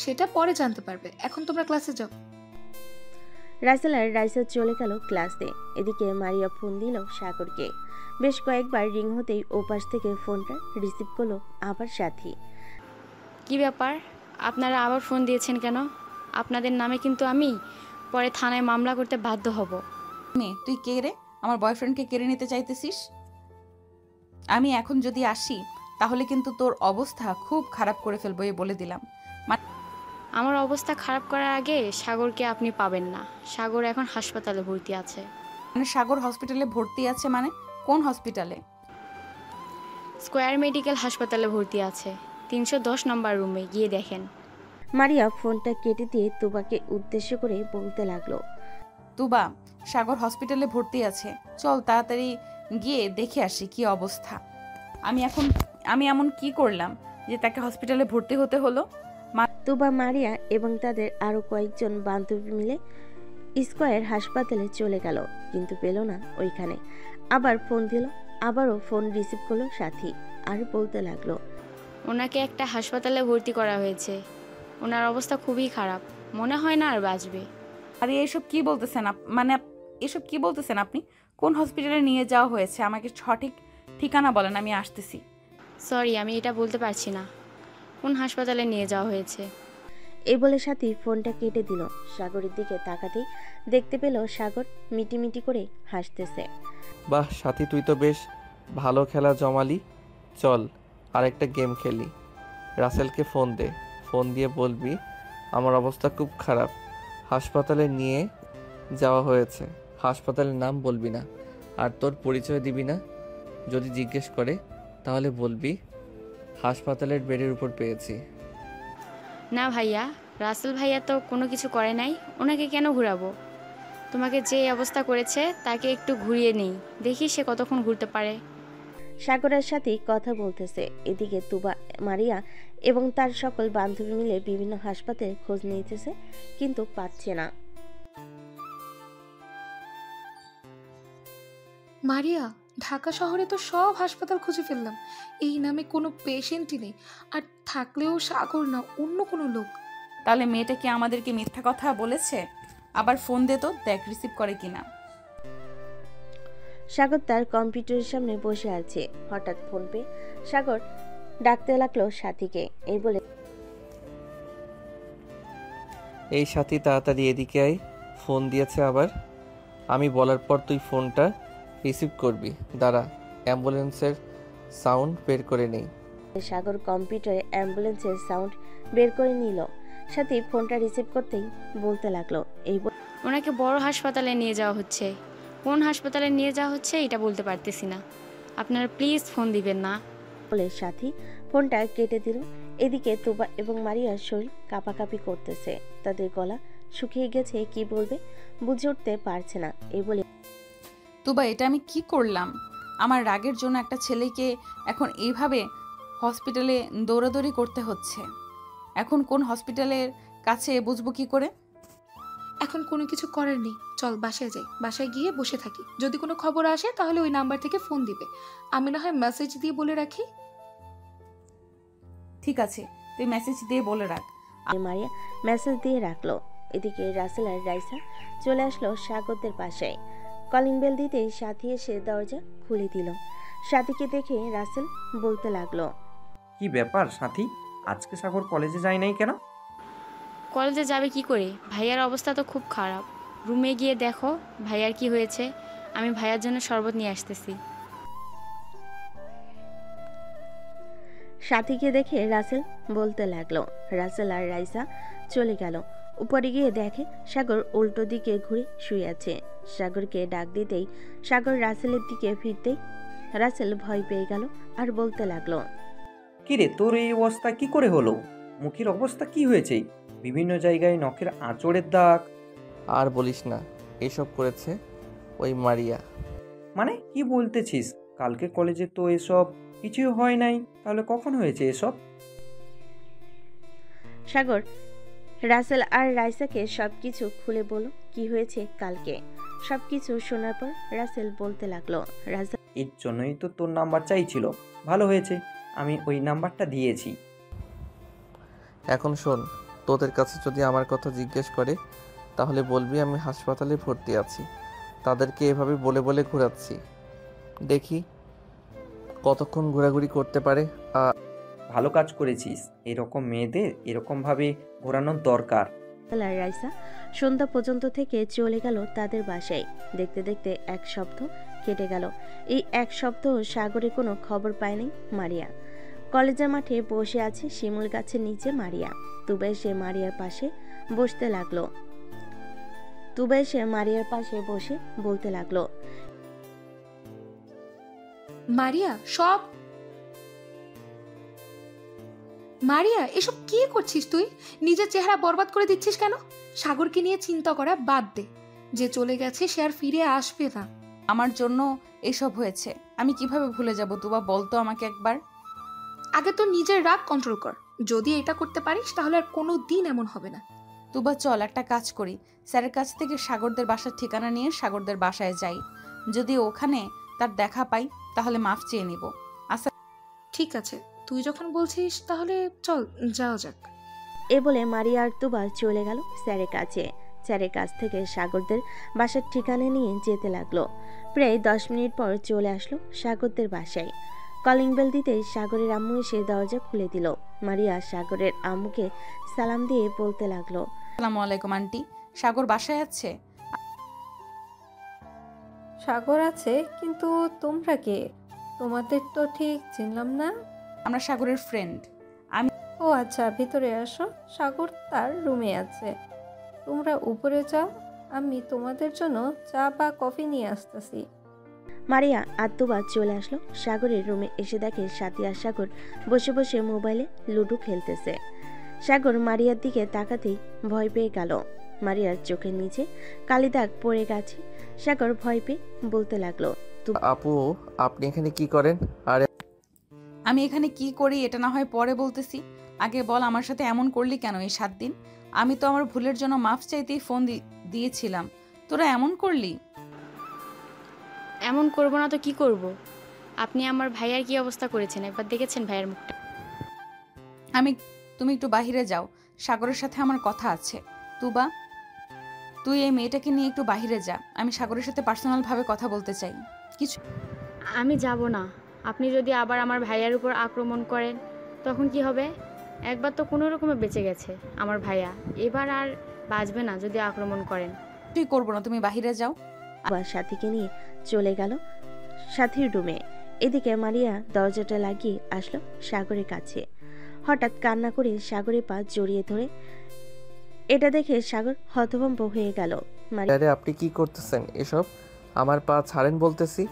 সেটা পরে জানতে পারবে, এখন তোমরা ক্লাসে যাও। রাসেল আর রাইসা চলে গেল ক্লাসে। এদিকে মারিয়া ফোন দিল সাগরকে। বেশ কয়েকবার রিং হতেই ওপাশ থেকে ফোনটা রিসিভ করলো আবার সাথী। কি ব্যাপার, আপনারা আবার ফোন দিয়েছেন কেন? আপনাদের নামে কিন্তু আমি পরে থানায় মামলা করতে বাধ্য হব। মেয়ে, তুই কে রে? আমার বয়ফ্রেন্ডকে কেড়ে নিতে চাইতেছিস? আমি এখন যদি আসি তাহলে কিন্তু তোর অবস্থা খুব খারাপ করে ফেলবো, এ বলে দিলাম। আমার অবস্থা খারাপ করার আগে সাগরকে আপনি পাবেন না। সাগর এখন হাসপাতালে ভর্তি আছে। মানে সাগর হসপিটালে ভর্তি আছে? মানে কোন হসপিটালে? স্কয়ার মেডিকেল হাসপাতালে ভর্তি আছে, 310 নম্বর রুমে, গিয়ে দেখেন। মারিয়া ফোনটা কেটে দিয়ে তুবাকে উদ্দেশ্য করে বলতে লাগলো, তুবা, সাগর হসপিটালে ভর্তি আছে, চল তাড়াতাড়ি গিয়ে দেখে আসি কি অবস্থা। আমি এমন কি করলাম যে তাকে হসপিটালে ভর্তি হতে হলো? তুবা, মারিয়া এবং তাদের আরো কয়েকজন বান্ধবী মিলে স্কয়ার হাসপাতালে চলে গেল, কিন্তু পেল না ওইখানে। আবার ফোন দিল, আবারও ফোন রিসিভ করলো সাথী, আর বলতে লাগলো, ওনাকে একটা হাসপাতালে ভর্তি করা হয়েছে, ওনার অবস্থা খুবই খারাপ, মনে হয় না আর বাঁচবে। আরে এসব কি বলতেছেন? এসব কি বলতেছেন আপনি? কোন হসপিটালে নিয়ে যাওয়া হয়েছে? আমাকে সঠিক ঠিকানা বলেন, আমি আসতেছি। সরি, আমি এটা বলতে পারছি না কোন হাসপাতালে নিয়ে যাওয়া হয়েছে। এই বলে সাথী ফোনটা কেটে দিল। সাগরের দিকে তাকাতেই দেখতে পেল সাগর মিটিমিটি করে হাসতেছে। বাহ সাথী, তুই তো বেশ ভালো খেলা জমালি। চল আরেকটা গেম খেলি। রাসেলকে ফোন দে, ফোন দিয়ে বলবি আমার অবস্থা খুব খারাপ, হাসপাতালে নিয়ে যাওয়া হয়েছে। হাসপাতালের নাম বলবি না, আর তোর পরিচয় দিবি না। যদি জিজ্ঞেস করে তাহলে বলবি হাসপাতালের বেডের উপর পেয়েছি। না ভাইয়া, রাসেল ভাইয়া তো কোনো কিছু করে নাই, ওনাকে কেন ঘুরাবো? তোমাকে যে অবস্থা করেছে তাকে একটু ঘুরিয়ে নেই, দেখি সে কতক্ষণ ঘুরতে পারে। সাগরের সাথে কথা বলতেছে। এদিকে তুবা, মারিয়া এবং তার সকল বান্ধবী মিলে বিভিন্ন হাসপাতালে খোঁজ নিতেছে, কিন্তু পাচ্ছে না। মারিয়া, ঢাকা শহরে তো সব হাসপাতাল খুঁজে ফেললাম, এই নামে কোনো পেশেন্টই নেই, আর থাকলেও সাগর না, অন্য কোনো লোক। তাহলে মেয়েটা কি আমাদেরকে মিথ্যা কথা বলেছে? আবার ফোন দে তো, দেখ রিসিভ করে কিনা। সাগর তার কম্পিউটারের সামনে বসে আছে। হঠাৎ ফোন পেয়ে সাগর ডাকতে লাগলো সাথীকে। এই বলে, এই সাথী তাড়াতাড়ি এদিকে আয়, ফোন দিয়েছে আবার। আমি বলার পর তুই ফোনটা রিসিভ করবি। দাঁড়া, অ্যাম্বুলেন্সের সাউন্ড বের করে নেই। সাগর কম্পিউটারে অ্যাম্বুলেন্সের সাউন্ড বের করে নিল। সাথী ফোনটা রিসিভ করতেই বলতে লাগলো, এই ওনাকে বড় হাসপাতালে নিয়ে যাওয়া হচ্ছে, কোন হাসপাতালে নিয়ে যাওয়া হচ্ছে এটা বলতে পারতেছি না, আপনারা প্লিজ ফোন দিবেন না। বলে সাথী ফোনটা কেটে দিল। এদিকে তুবা এবং মারিয়ার শরীর কাঁপাকাঁপি করতেছে, তাদের গলা শুকিয়ে গেছে, কি বলবে বুঝে উঠতে পারছে না। এই বলে, তুবা, এটা আমি কি করলাম? আমার রাগের জন্য একটা ছেলেকে এখন এইভাবে হসপিটালে দৌড়াদৌড়ি করতে হচ্ছে। এখন কোন হসপিটালের কাছে বুঝবো কি করে? এখন কোনো কিছু করার নেই, চল বাসায় যাই, বাসায় গিয়ে বসে থাকি, যদি কোনো খবর আসে তাহলে ওই নাম্বার থেকে ফোন দিবে, আমি না হয় মেসেজ দিয়ে বলে রাখি। ঠিক আছে, তুই মেসেজ দিয়ে বলে রাখ। মারিয়া মেসেজ দিয়ে রাখলো। এদিকে রাসেল আর রাইসা চলে আসলো সাগরদের পাশে। কলিং বেল দিতেই সাথী এসে দরজা খুলে দিল। সাথীকে দেখে রাসেল বলতে লাগলো, কি ব্যাপার সাথী, আজকে সাগর কলেজে যায় নাই কেন? কলেজে যাবে কি করে? ভাইয়ার অবস্থা তো খুব খারাপ, রুমে গিয়ে দেখো ভাইয়ার কি হয়েছে, আমি ভাইয়ার জন্য শরবত নিয়ে আসতেছি। সাথীকে দেখে রাসেল বলতে লাগলো। রাসেল আর রাইসা চলে গেল। উপরে গিয়ে দেখে সাগর উল্টো দিকে ঘুরে শুয়ে আছে। সাগরকে ডাক দিতেই সাগর রাসেলের দিকে ফিরতেই রাসেল ভয় পেয়ে গেল আর বলতে লাগলো, কিরে, তোর এই অবস্থা কি করে হলো? মুখের অবস্থা কি হয়েছে? বিভিন্ন জায়গায় নখের আঁচড়ের দাগ। আর বলিস না, এসব করেছে ওই মারিয়া। মানে কি বলতেছিস? কালকে কলেজে তো এসব কিছুই হয় নাই, তাহলে কখন হয়েছে এসব? সাগর রাসেল আর রাইসাকে সবকিছু খুলে বলো কি হয়েছে কালকে। সবকিছু শোনার পর রাসেল বলতে লাগলো, রাসেল এর জন্যই তো তোর নাম্বার চাইছিল। ভালো হয়েছে আমি ওই নাম্বারটা দিয়েছি। এখন শোন, তোদের কাছে যদি আমার কথা জিজ্ঞেস করে তাহলে বলবি আমি হাসপাতালে ভর্তি আছি। তাদেরকে এভাবে বলে বলে ঘোরাচ্ছি, দেখি কতক্ষণ ঘোরাঘুরি করতে পারে। ভালো কাজ করেছিস, এরকম মেয়েদের এরকমভাবে ঘোরানোর দরকার। আর রাইসা সন্ধ্যা পর্যন্ত থেকে চলে গেল তাদের বাসায়। দেখতে দেখতে এক সপ্তাহ কেটে গেল। এই এক সপ্তাহ সাগরে কোনো খবর পায়নি মারিয়া। কলেজের মাঠে বসে আছে শিমুল গাছের নিচে মারিয়া। তুবা এসে মারিয়ার পাশে বসে বলতে লাগলো, মারিয়া এসব কি করছিস তুই? নিজের চেহারা বরবাদ করে দিচ্ছিস কেন? সাগরকে নিয়ে চিন্তা করা বাদ দে। যে চলে গেছে সে আর ফিরে আসবে না। আমার জন্য এসব হয়েছে, আমি কিভাবে ভুলে যাব তুবা? বলতো আমাকে একবার। আগে তো নিজের রাগ কন্ট্রোল কর। যদি এটা করতে পারিস তাহলে আর কোনো দিন এমন হবে না। তুবা চল একটা কাজ করি, স্যারের কাছ থেকে সাগরদের বাসার ঠিকানা নিয়ে সাগরদের বাসায় যাই। যদি ওখানে তার দেখা পাই তাহলে মাফ চেয়ে নিব। আচ্ছা ঠিক আছে, তুই যখন বলছিস তাহলে চল যাওয়া যাক। এ বলে মারিয়া আর তুবা চলে গেল স্যারের কাছে। স্যারের কাছ থেকে সাগরদের বাসার ঠিকানা নিয়ে যেতে লাগলো। প্রায় 10 মিনিট পর চলে আসলো সাগরদের বাসায়। কলিং বেল দিতেই সাগরের আম্মু এসে দরজা খুলে দিল। মারিয়া সাগরের আম্মুকে সালাম দিয়ে বলতে লাগলো, আসসালামু আলাইকুম আন্টি, সাগর বাসায় আছে? সাগর আছে, কিন্তু তোমরা কে? তোমাদের তো ঠিক চিনলাম না। আমরা সাগরের ফ্রেন্ড। ও আচ্ছা, ভিতরে আসো। সাগর তার রুমে আছে, তোমরা উপরে যাও, আমি তোমাদের জন্য চা বা কফি নিয়ে আসতেছি। মারিয়া আর তুবা চলে আসলো সাগরের রুমে। এসে দেখে সাথী আর সাগর বসে বসে মোবাইলে লুডো খেলতেছে। সাগর মারিয়ার দিকে তাকাতেই ভয় পেয়ে গেল। মারিয়ার চোখের নিচে কালি দাগ পড়ে গেছে। সাগর ভয় পেয়ে বলতে লাগলো, আপু আপনি এখানে কি করেন? আর আমি এখানে কি করি এটা না হয় পরে বলতেছি, আগে বল আমার সাথে এমন করলি কেন এই 7 দিন? আমি তো আমার ভুলের জন্য মাফ চাইতেই ফোন দিয়েছিলাম, তোরা এমন করলি? এমন করব না তো কি করব? আপনি আমার ভাইয়ার কি অবস্থা করেছেন একবার দেখেছেন ভাইয়ার মুখটা? তুমি একটু বাহিরে যাও, সাগরের সাথে আমার কথা আছে। তুবা তুই এই মেয়েটাকে নিয়ে একটু বাহিরে যা, আমি সাগরের সাথে পার্সোনালভাবে কথা বলতে চাই। কিছু আমি যাব না। আপনি যদি আবার আমার ভাইয়ার উপর আক্রমণ করেন তখন কি হবে? একবার তো কোনো রকমে বেঁচে গেছে আমার ভাইয়া, এবার আর বাঁচবে না যদি আক্রমণ করেন। তুই করবো না, তুমি বাহিরে যাও। আবার সাথীকে নিয়ে চলে গেল সাথীর রুমে। এদিকে মারিয়া দরজাটা লাগিয়ে আসলো সাগরের কাছে। হঠাৎ কান্না করে সাগরের পা জড়িয়ে ধরে। এটা দেখে সাগর হতভম্ব হয়ে গেল। আরে আপনি কি করতেছেন এসব? আমার পা ছাড়েন বলতেছি।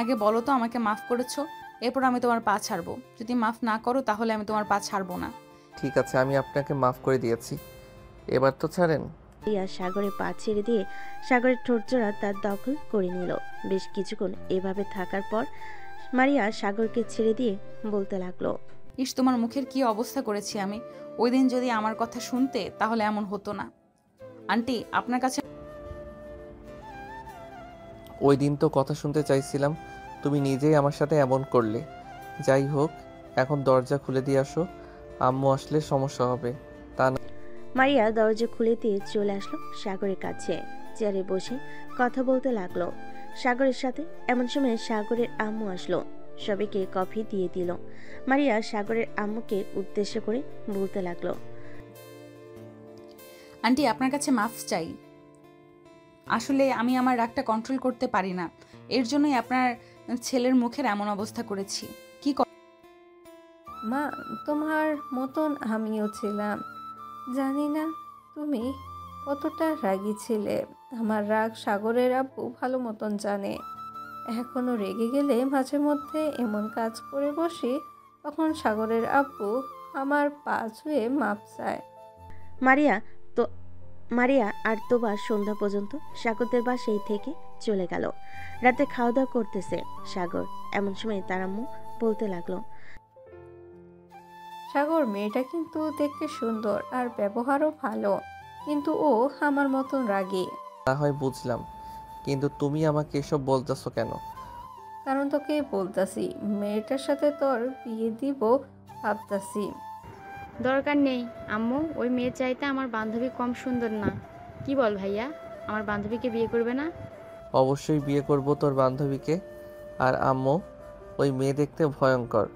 আগে বলো তো আমাকে মাফ করেছো, এরপর আমি তোমার পা ছাড়বো। যদি মাফ না করো তাহলে আমি তোমার পা ছাড়বো না। ঠিক আছে, আমি আপনাকে মাফ করে দিয়েছি, এবার তো ছাড়েন। মারিয়া সাগরের পা ছেড়ে দিয়ে সাগরের ঠোঁটজোড়া তার দখল করে নিল। বেশ কিছুক্ষণ এভাবে থাকার পর মারিয়া সাগরকে ছেড়ে দিয়ে বলতে লাগলো, ইস তোমার মুখের কি অবস্থা করেছি আমি। ওই দিন যদি আমার কথা শুনতে তাহলে এমন হতো না। আন্টি আপনার কাছে ওই দিন তো কথা শুনতে চাইছিলাম, তুমি নিজেই আমার সাথে এমন করলে। যাই হোক, এখন দরজা খুলে দিয়ে আসো, আম্মু আসলে সমস্যা হবে। তা না। মারিয়া দরজা খুলে দিয়ে চলে আসলো সাগরের কাছে। চেয়ারে বসে কথা বলতে লাগলো সাগরের সাথে। এমন সময় সাগরের আম্মু আসলো, সবাইকে কফি দিয়ে দিল। মারিয়া সাগরের আম্মুকে উদ্দেশ্য করে বলতে লাগলো, আন্টি আপনার কাছে মাফ চাই। আসলে আমি আমার রাগটা কন্ট্রোল করতে পারি না, এর জন্যই আপনার ছেলের মুখের এমন অবস্থা করেছি। কি মা, তোমার মতন আমিও ছিলাম। জানি না তুমি কতটা রাগী ছিলে। আমার রাগ সাগরের আব্বু ভালো মতন জানে। এখনও রেগে গেলে মাঝে মধ্যে এমন কাজ করে বসি, তখন সাগরের আব্বু আমার পা ছুঁয়ে মাপ চায়। মারিয়া আর তোবা সন্ধ্যা পর্যন্ত সাগরদের বাসায় থেকে চলে গেল। রাতে খাওয়া দাওয়া করতেছে সাগর। এমন সময় তার আম্মু বলতে লাগলো, সাগর মেয়েটা কিন্তু দেখতে সুন্দর আর ব্যবহারও ভালো, কিন্তু ও আমার মতন রাগী। না হয় বুঝলাম, কিন্তু তুমি আমাকে এসব বলতেছো কেন? কারণ তোকে বলতাছি মেয়েটার সাথে তোর বিয়ে দিব ভাবতাছি। দরকার নেই আম্মু, ওই মেয়ে চাইতে আমার বান্ধবী কম সুন্দর না। কি বল ভাইয়া, আমার বান্ধবীকে বিয়ে করবে না? অবশ্যই বিয়ে করব তোর বান্ধবীকে। আর আম্মু, ওই মেয়ে দেখতে ভয়ঙ্কর,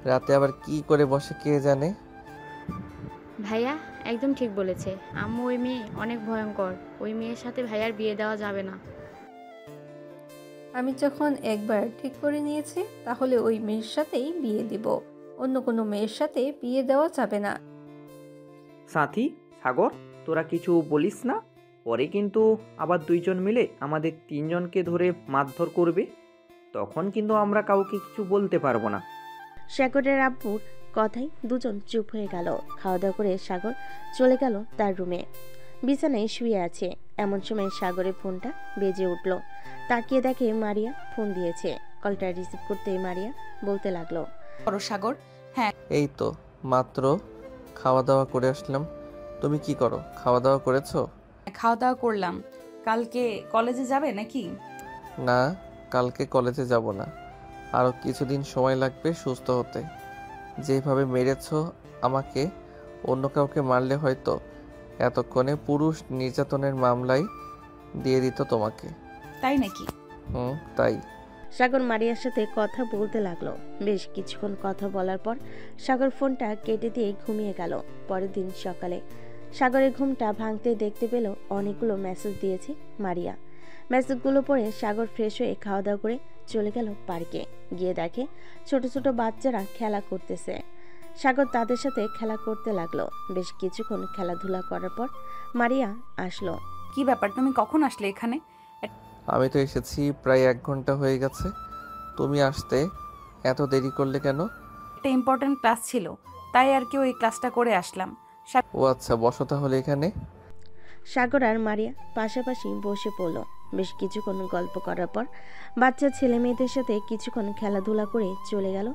রাতে আবার কি করে বসে কে জানে। ভাইয়া একদম ঠিক বলেছে আম্মু, ওই মেয়ে অনেক ভয়ঙ্কর। ওই মেয়ের সাথে ভাইয়ার বিয়ে দেওয়া যাবে না। আমি যখন একবার ঠিক করে নিয়েছি তাহলে ওই মেয়ের সাথেই বিয়ে দিব, অন্য কোনো মেয়ের সাথে বিয়ে দেওয়া যাবে না। সাথী, সাগর, তোরা কিছু বলিস না, পরে কিন্তু আবার দুইজন মিলে আমাদের তিনজনকে ধরে মারধর করবে, তখন কিন্তু আমরা কাউকে কিছু বলতে পারবো না। সাগরের আব্বুর কথাই দুজন চুপ হয়ে গেল। খাওয়া দাওয়া করে সাগর চলে গেল তার রুমে। বিছানায় শুয়ে আছে, এমন সময় সাগরের ফোনটা বেজে উঠল। তাকিয়ে দেখে মারিয়া ফোন দিয়েছে। কলটা রিসিভ করতে মারিয়া বলতে লাগলো, করো সাগর। হ্যাঁ, এই তো মাত্র খাওয়া দাওয়া করে আসলাম। তুমি কি করো, খাওয়া দাওয়া করেছো? খাওয়া দাওয়া করলাম। কালকে কলেজে যাবে নাকি? না, কালকে কলেজে যাব না। আরও কিছুদিন সময় লাগবে সুস্থ হতে। যেভাবে মেরেছো আমাকে, অন্য কাউকে মারলে হয়তো এতক্ষণে পুরুষ নির্যাতনের মামলায় দিয়ে দিত তোমাকে। তাই নাকি? তাই। সাগর মারিয়ার সাথে কথা বলতে লাগলো। বেশ কিছুক্ষণ কথা বলার পর সাগর ফোনটা কেটে দিয়ে ঘুমিয়ে গেল। পরের দিন সকালে সাগরের ঘুমটা ভাঙতে দেখতে পেল অনেকগুলো মেসেজ দিয়েছে মারিয়া। মেসেজগুলো পড়ে সাগর ফ্রেশ হয়ে খাওয়া দাওয়া করে চলে গেল পার্কে। গিয়ে দেখে ছোট ছোট বাচ্চারা খেলা করতেছে। সাগর তাদের সাথে খেলা করতে লাগলো। বেশ কিছুক্ষণ খেলাধুলা করার পর মারিয়া আসলো। কি ব্যাপার, তুমি কখন আসলে এখানে? আমি তো এসেছি প্রায় 1 ঘন্টা হয়ে গেছে। তুমি আসতে এত দেরি করলে কেন? একটা ইম্পর্টেন্ট ক্লাস ছিল, তাই আর কি ওই ক্লাসটা করে আসলাম। ও আচ্ছা, বসো তাহলে এখানে। সাগর আর মারিয়া পাশাপাশি বসে পড়ল। বেশ কিছুক্ষণ গল্প করার পর বাচ্চা ছেলে মেয়েদের সাথে কিছুক্ষণ খেলাধুলা করে চলে গেল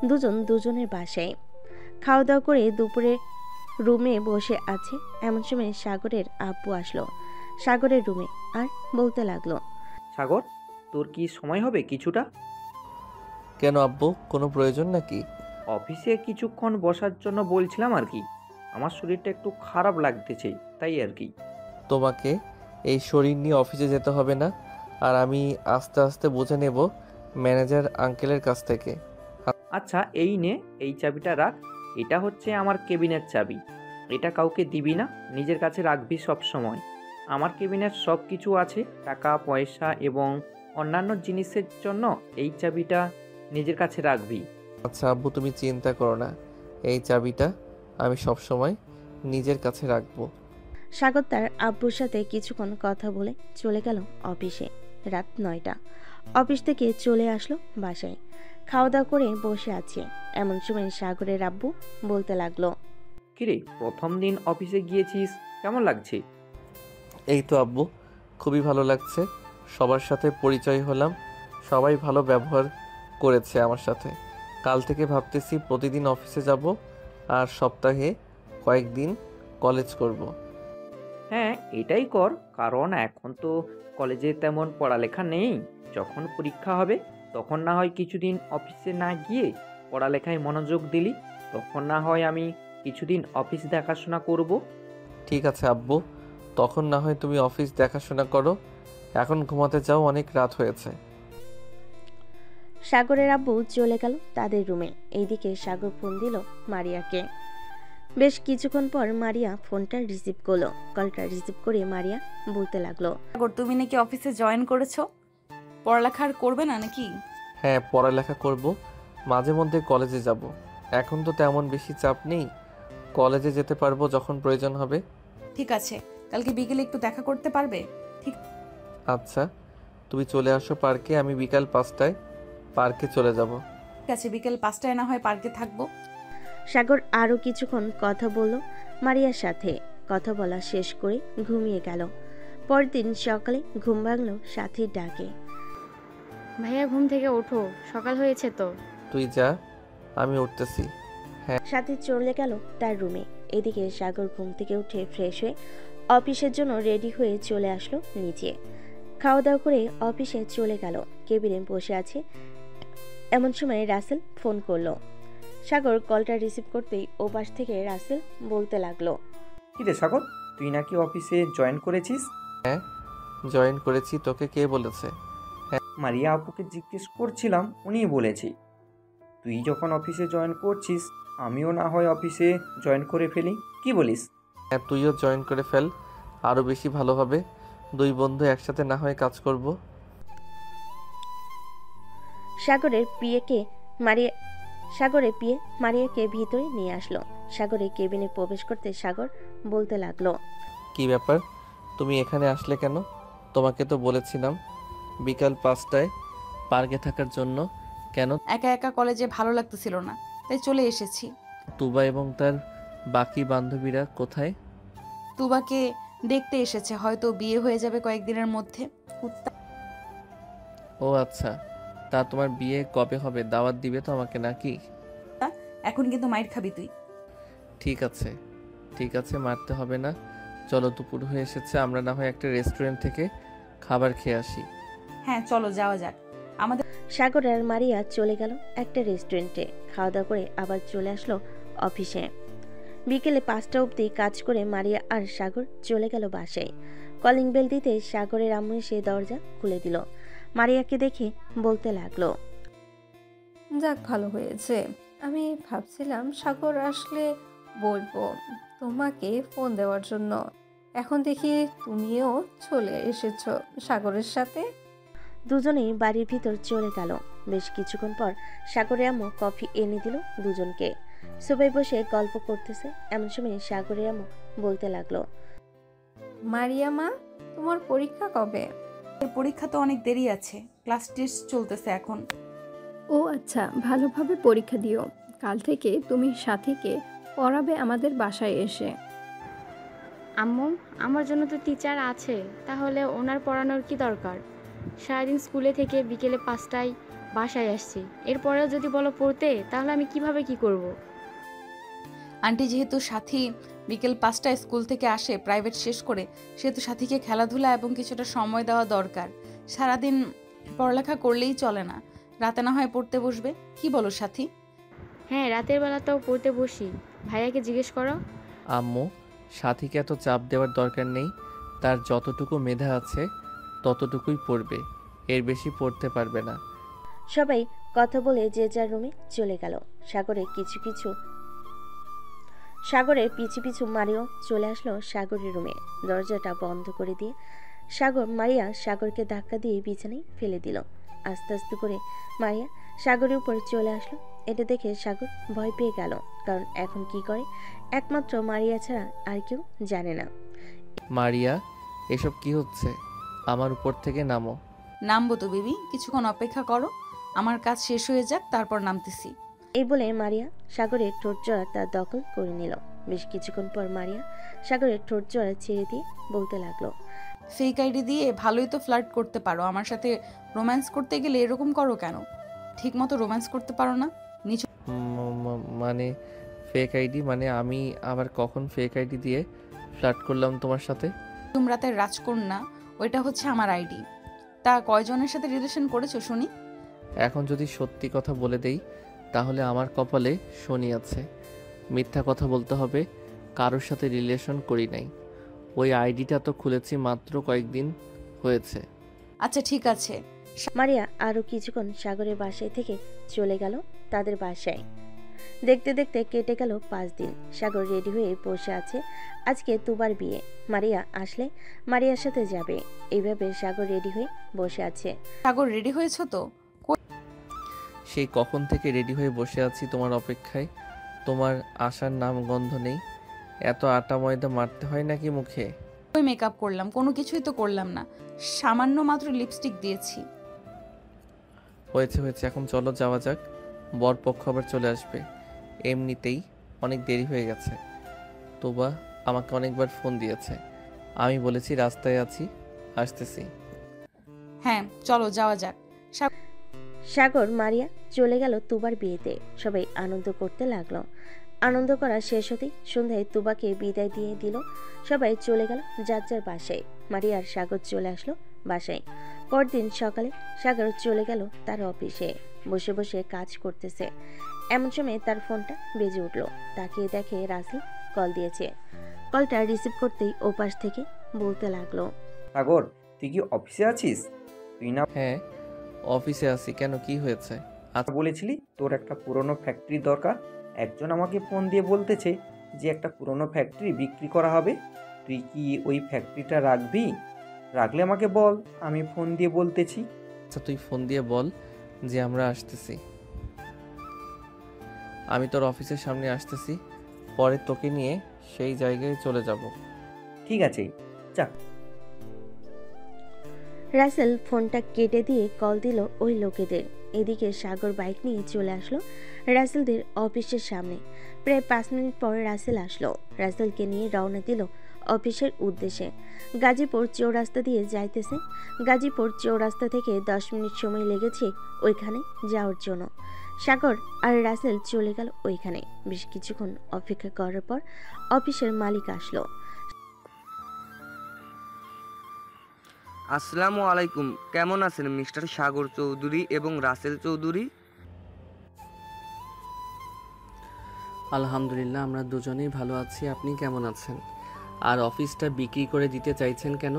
দুজন দুজনের বাসায়। খাওয়া দাওয়া করে দুপুরে রুমে বসে আছে, এমন সময় সাগরের আব্বু আসলো সাগরের রুমে আর বলতে লাগলো, সাগর, তোর কি সময় হবে কিছুটা? কেন আব্বু, কোনো প্রয়োজন নাকি? অফিসে কিছুক্ষণ বসার জন্য বলছিলাম আর কি। আমার শরীরটা একটু খারাপ লাগতেছে, তাই আর কি। তোমাকে এই শরীর নিয়ে অফিসে যেতে হবে না, আর আমি আস্তে আস্তে বুঝে নেব ম্যানেজার আঙ্কেলের কাছ থেকে। আচ্ছা, এই নে, এই চাবিটা রাখ। এটা হচ্ছে আমার কেবিনের চাবি। এটা কাউকে দিবি না, নিজের কাছে রাখবি সব সময়। আমার কেবিনের সব কিছু আছে, টাকা পয়সা এবং অন্যান্য জিনিসের জন্য এই চাবিটা নিজের কাছে রাখবি। আচ্ছা আব্বু, তুমি চিন্তা করো না, এই চাবিটা আমি সব সময় নিজের কাছে রাখবো। সাগর তার আব্বুর সাথে কিছুক্ষণ কথা বলে চলে গেল অফিসে। রাত 9টা। অফিস থেকে চলে আসলো বাসায়। খাওয়া দাওয়া করে বসে আছে, এমন সময় সাগরের আব্বু বলতে লাগলো, কিরে, প্রথম দিন অফিসে গিয়েছিস, কেমন লাগছে? এই তো আব্বু, খুবই ভালো লাগছে। সবার সাথে পরিচয় হলাম, সবাই ভালো ব্যবহার করেছে আমার সাথে। কাল থেকে ভাবতেছি প্রতিদিন অফিসে যাব আর সপ্তাহে কয়েকদিন কলেজ করব। হ্যাঁ, এটাই কর, কারণ এখন তো কলেজে তেমন পড়ালেখা নেই। যখন পরীক্ষা হবে তখন না হয় কিছুদিন অফিসে না গিয়ে পড়ালেখায় মনোযোগ দিলি, তখন না হয় আমি কিছুদিন অফিস দেখাশোনা করব। ঠিক আছে আব্বু, তখন না হয় তুমি অফিস দেখাশোনা করো। এখন ঘুমাতে যাও, অনেক রাত হয়েছে। সাগরের আব্বু চলে গেল তাদের রুমে। এইদিকে সাগর ফোন দিল মারিয়াকে। বেশ কিছুক্ষণ পর মারিয়া ফোনটা রিসিভ করলো। কলটা রিসিভ করে মারিয়া বলতে লাগলো, সাগর, তুমি নাকি অফিসে জয়েন করেছো? পড়ালেখা আর করবে না নাকি? হ্যাঁ, পড়ালেখা করব, মাঝে মধ্যে কলেজে যাব। এখন তো তেমন বেশি চাপ নেই, কলেজে যেতে পারবো যখন প্রয়োজন হবে। ঠিক আছে, কালকে বিকেলে একটু দেখা করতে পারবে? ঠিক আচ্ছা, তুমি চলে আসো পার্কে, আমি বিকাল 5টায় পার্কে চলে যাব। আছে, বিকেল 5টায় না হয় পার্কে থাকবো। সাগর আরো কিছুক্ষণ কথা বলল মারিয়ার সাথে। কথা বলা শেষ করে ঘুমিয়ে গেল। পরের দিন সকালে ঘুম ভাঙলো সাথীর ডাকে। ভাইয়া ঘুম থেকে ওঠো, সকাল হয়েছে তো। তুই যা, আমি উঠতেছি। সাথী চলে গেল তার রুমে। এদিকে সাগর ঘুম থেকে উঠে ফ্রেশ হয়ে অফিসের জন্য রেডি হয়ে চলে আসলো নিচে। খাওয়া দাওয়া করে অফিসে চলে গেল। কেবিনে বসে আছে এমন সময় রাসেল ফোন করলো। সাগর কলটা রিসিভ করতেই ও পাশ থেকে রাসেল বলতে লাগলো, কি রে সাগর, তুই নাকি অফিসে জয়েন করেছিস? হ্যাঁ জয়েন করেছি। তোকে কে বলেছে? মারিয়া আপুকে জিজ্ঞেস করছিলাম, উনিই বলেছি। তুই যখন অফিসে জয়েন করছিস, আমিও না হয় অফিসে জয়েন করে ফেলি, কি বলিস? হ্যাঁ তুইও জয়েন করে ফেল, আরও বেশি ভালো হবে। দুই বন্ধু একসাথে না হয় কাজ করব। সাগরের পিয়ে মারিয়াকে ভিতরে নিয়ে আসলো। সাগরের কেবিনে প্রবেশ করতে সাগর বলতে লাগলো, কি ব্যাপার, তুমি এখানে আসলে কেন? তোমাকে তো বলেছিলাম বিকাল 5টায় পার্কে থাকার জন্য। কেন? একা একা কলেজে ভালো লাগতেছিল না, তাই চলে এসেছি। তুবা এবং তার বাকি বান্ধবীরা কোথায়? তুবাকে দেখতে এসেছে, হয়তো বিয়ে হয়ে যাবে কয়েকদিনের মধ্যে। ও আচ্ছা, তা তোমার বিয়ে কবে হবে? দাওয়াত দিবে তো আমাকে নাকি? এখন কিন্তু মাইর খাবি তুই। ঠিক আছে মারতে হবে না। চলো দুপুর হয়ে এসেছে, আমরা না হয় একটা রেস্টুরেন্ট থেকে খাবার খেয়ে আসি। হ্যাঁ চলো যাওয়া যাক। আমাদের সাগর আর মারিয়া চলে গেল একটা রেস্টুরেন্টে। খাওয়া দাওয়া করে আবার চলে আসলো অফিসে। বিকেলে 5টা অবধি কাজ করে মারিয়া আর সাগর চলে গেল বাসায়। কলিং বেল দিতে সাগরের আম্মু এসে দরজা খুলে দিল। মারিয়াকে দেখে বলতে লাগলো, যাক ভালো হয়েছে। আমি ভাবছিলাম সাগর আসলে বলবো তোমাকে ফোন দেওয়ার জন্য। এখন দেখি তুমিও চলে এসেছো সাগরের সাথে। দুজনেই বাড়ির ভিতর চলে গেল। বেশ কিছুক্ষণ পর সাগরের আম্মু কফি এনে দিল দুজনকে। সবাই বসে গল্প করতেছে, এমন সময় সাগরের আম্মু বলতে লাগলো, মারিয়া মা, তোমার পরীক্ষা কবে? পরীক্ষা তো অনেক দেরি আছে, ক্লাস টেস্ট চলতেছে এখন। ও আচ্ছা, ভালোভাবে পরীক্ষা দিও। কাল থেকে তুমি সাথীকে পড়াবে আমাদের বাসায় এসে। আম্মু, আমার জন্য তো টিচার আছে, তাহলে ওনার পড়ানোর কি দরকার? সারাদিন স্কুলে থেকে বিকেলে 5টায় বাসায় আসছি, এরপরেও যদি বলো পড়তে, তাহলে আমি কিভাবে কি করব? আন্টি যেহেতু সাথী বিকেল 5টায় স্কুল থেকে আসে প্রাইভেট শেষ করে, সেহেতু সাথীকে খেলাধুলা এবং কিছুটা সময় দেওয়া দরকার। সারাদিন পড়ালেখা করলেই চলে না, রাতে না হয় পড়তে বসবে, কি বলো সাথী? হ্যাঁ, রাতের বেলাতেও পড়তে বসি। ভাইয়াকে জিজ্ঞেস করো। আম্মু, সাথীকে এত চাপ দেওয়ার দরকার নেই। তার যতটুকু মেধা আছে ততটুকুই পড়বে, এর বেশি পড়তে পারবে না। সবাই কথা বলে যে যার রুমে চলে গেল। সাগরের পিছু পিছু মারিও চলে আসলো সাগরের রুমে। দরজাটা বন্ধ করে দিয়ে মারিয়া সাগরকে ধাক্কা দিয়ে বিছানায় ফেলে দিল। আস্তে আস্তে করে মারিয়া সাগরের উপর চলে আসলো। এটা দেখে সাগর ভয় পেয়ে গেল, কারণ এখন কি করে একমাত্র মারিয়া ছাড়া আর কেউ জানে না। মারিয়া, এসব কি হচ্ছে? আমার উপর থেকে নামো। নামবো তো বেবি, কিছুক্ষণ অপেক্ষা করো, আমার কাজ শেষ হয়ে যাক, তারপর নামতেছি। এই বলে মারিয়া সাগরের ঠোঁট জোড়া তার দখল করে নিল। বেশ কিছুক্ষণ পর মারিয়া সাগরের ঠোঁট জোড়া ছেড়ে দিয়ে বলতে লাগলো, ফেক আইডি দিয়ে ভালোই তো ফ্লার্ট করতে পারো, আমার সাথে রোম্যান্স করতে গেলে এরকম করো কেন? ঠিক মতো রোম্যান্স করতে পারো না? মানে ফেক আইডি? মানে আমি আবার কখন ফেক আইডি দিয়ে ফ্লার্ট করলাম তোমার সাথে? তোমরা তাই রাজকন্যা, ওইটা হচ্ছে আমার আইডি। তা কয়জনের সাথে রিলেশন করেছো শুনি? এখন যদি সত্যি কথা বলে দেই তাহলে আমার কপালে শনি আছে। মিথ্যা কথা বলতে হবে, কারোর সাথে রিলেশন করি নাই। ওই আইডিটা তো খুলেছি মাত্র কয়েকদিন হয়েছে। আচ্ছা ঠিক আছে। মারিয়া আরো কিছুক্ষণ সাগরের বাসায় থেকে চলে গেল তাদের বাসায়। দেখতে দেখতে কেটে গেল 5 দিন। সাগর রেডি হয়ে বসে আছে। আজকে তুবার বিয়ে, মারিয়া আসলে মারিয়ার সাথে যাবে, এইভাবে সাগর রেডি হয়ে বসে আছে। সাগর রেডি হয়েছো তো? সেই কখন থেকে রেডি হয়ে বসে আছি তোমার অপেক্ষায়, তোমার আসার নাম গন্ধ নেই। এত আটা ময়দা মারতে হয় নাকি মুখে? ওই মেকআপ করলাম, কোনো কিছুই তো করলাম না, সামান্য মাত্র লিপস্টিক দিয়েছি। হয়েছে, এখন চলো যাওয়া যাক, বরপক্ষ আবার চলে আসবে। এমনিতেই অনেক দেরি হয়ে গেছে। তোবা আমাকে অনেকবার ফোন দিয়েছে, আমি বলেছি রাস্তায় আছি, আসতেছি। হ্যাঁ চলো যাওয়া যাক। সাগর মারিয়া চলে গেল তুবার বিয়েতে। সবাই আনন্দ করতে লাগলো। আনন্দ করা শেষ হতেই সন্ধ্যায় তুবাকে বিদায় দিয়ে দিল। সবাই চলে গেল যার যার বাসায়। মারিয়া আর সাগর চলে আসলো বাসায়। পরদিন সকালে সাগর চলে গেল তার অফিসে। বসে বসে কাজ করতেছে, এমন সময় তার ফোনটা বেজে উঠল। তাকিয়ে দেখে রাসেল কল দিয়েছে। কলটা রিসিভ করতেই ওপাশ থেকে বলতে লাগলো, সাগর তুই কি অফিসে আছিস? তুই না হ্যাঁ, অফিসে আছি। কেন, কি হয়েছে? বলেছিলি তোর একটা পুরনো ফ্যাক্টরি দরকার। একজন আমাকে ফোন দিয়ে বলতেছে যে একটা পুরনো ফ্যাক্টরি বিক্রি করা হবে। তুই কি ওই ফ্যাক্টরিটা রাখবি? রাখলে আমাকে বল, আমি ফোন দিয়ে বলতেছি। আচ্ছা, তুই ফোন দিয়ে বল যে আমরা আসতেছি। আমি তোর অফিসের সামনে আসতেছি, পরে তোকে নিয়ে সেই জায়গায় চলে যাব। ঠিক আছে, যা। রাসেল ফোনটা কেটে দিয়ে কল দিল ওই লোকেদের। এদিকে সাগর বাইক নিয়ে চলে আসলো রাসেলদের অফিসের সামনে। প্রায় 5 মিনিট পর রাসেল আসলো। রাসেলকে নিয়ে রওনা দিল অফিসের উদ্দেশ্যে। গাজীপুর চৌরাস্তা দিয়ে যাইতেছে। গাজীপুর চৌরাস্তা থেকে 10 মিনিট সময় লেগেছে ওইখানে যাওয়ার জন্য। সাগর আর রাসেল চলে গেল ওইখানে। বেশ কিছুক্ষণ অপেক্ষা করার পর অফিসের মালিক আসলো। আসসালামু আলাইকুম, কেমন আছেন মিস্টার সাগর চৌধুরী এবং রাসেল চৌধুরী? আলহামদুলিল্লাহ, আমরা দুজনেই ভালো আছি। আপনি কেমন আছেন? আর অফিসটা বিক্রি করে দিতে চাইছেন কেন?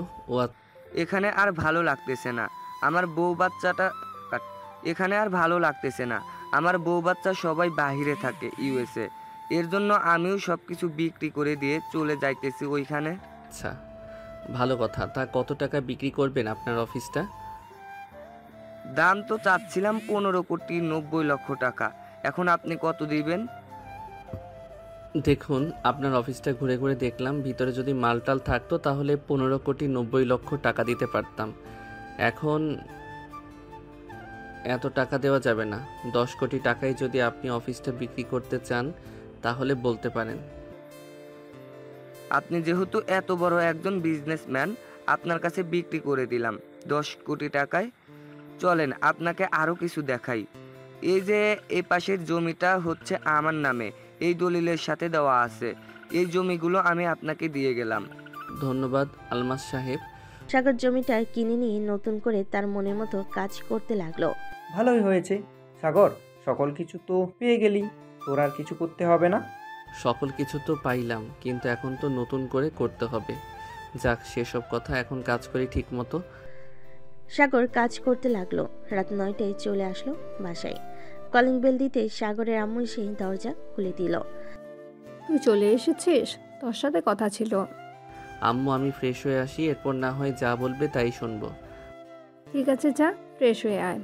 এখানে আর ভালো লাগতেছে না, আমার বউ বাচ্চাটা এখানে আর ভালো লাগতেছে না। আমার বউ বাচ্চা সবাই বাহিরে থাকে, ইউএসএ। এর জন্য আমিও সব কিছু বিক্রি করে দিয়ে চলে যাইতেছি ওইখানে। আচ্ছা, ভালো কথা। তা কত টাকা বিক্রি করবেন আপনার অফিসটা? দাম তো চাচ্ছিলাম 15,90,00,000 টাকা। এখন আপনি কত দিবেন? দেখুন, আপনার অফিসটা ঘুরে ঘুরে দেখলাম, ভিতরে যদি মালটাল থাকতো তাহলে 15,90,00,000 টাকা দিতে পারতাম। এখন এত টাকা দেওয়া যাবে না। 10 কোটি টাকায় যদি আপনি অফিসটা বিক্রি করতে চান তাহলে বলতে পারেন। আপনি যেহেতু এত বড় একজন বিজনেসম্যান, আপনার কাছে বিক্রি করে দিলাম 10 কোটি টাকায়। চলেন আপনাকে আরও কিছু দেখাই। এই যে এই পাশের জমিটা হচ্ছে আমার নামে, এই দলিলের সাথে দেওয়া আছে। এই জমিগুলো আমি আপনাকে দিয়ে গেলাম। ধন্যবাদ আলমাস সাহেব। সাগর জমিটা কিনে নিয়ে নতুন করে তার মনের মতো কাজ করতে লাগলো। ভালোই হয়েছে সাগর, সকল কিছু তো পেয়ে গেলি, তোর আর কিছু করতে হবে না। সকল কিছু তো পাইলাম, কিন্তু এখন তো নতুন করে করতে হবে। যাক, সেসব কথা, এখন কাজ করি ঠিক মতো। সাগর কাজ করতে লাগলো। রাত 9টায় চলে আসলো বাসায়। কলিং বেল দিতে সাগরের আম্মু এসে দরজা খুলে দিল। তুই চলে এসেছিস? তোর সাথে কথা ছিল। আম্মু, আমি ফ্রেশ হয়ে আসি, এরপর না হয় যা বলবে তাই শুনবো। ঠিক আছে, যা ফ্রেশ হয়ে আয়।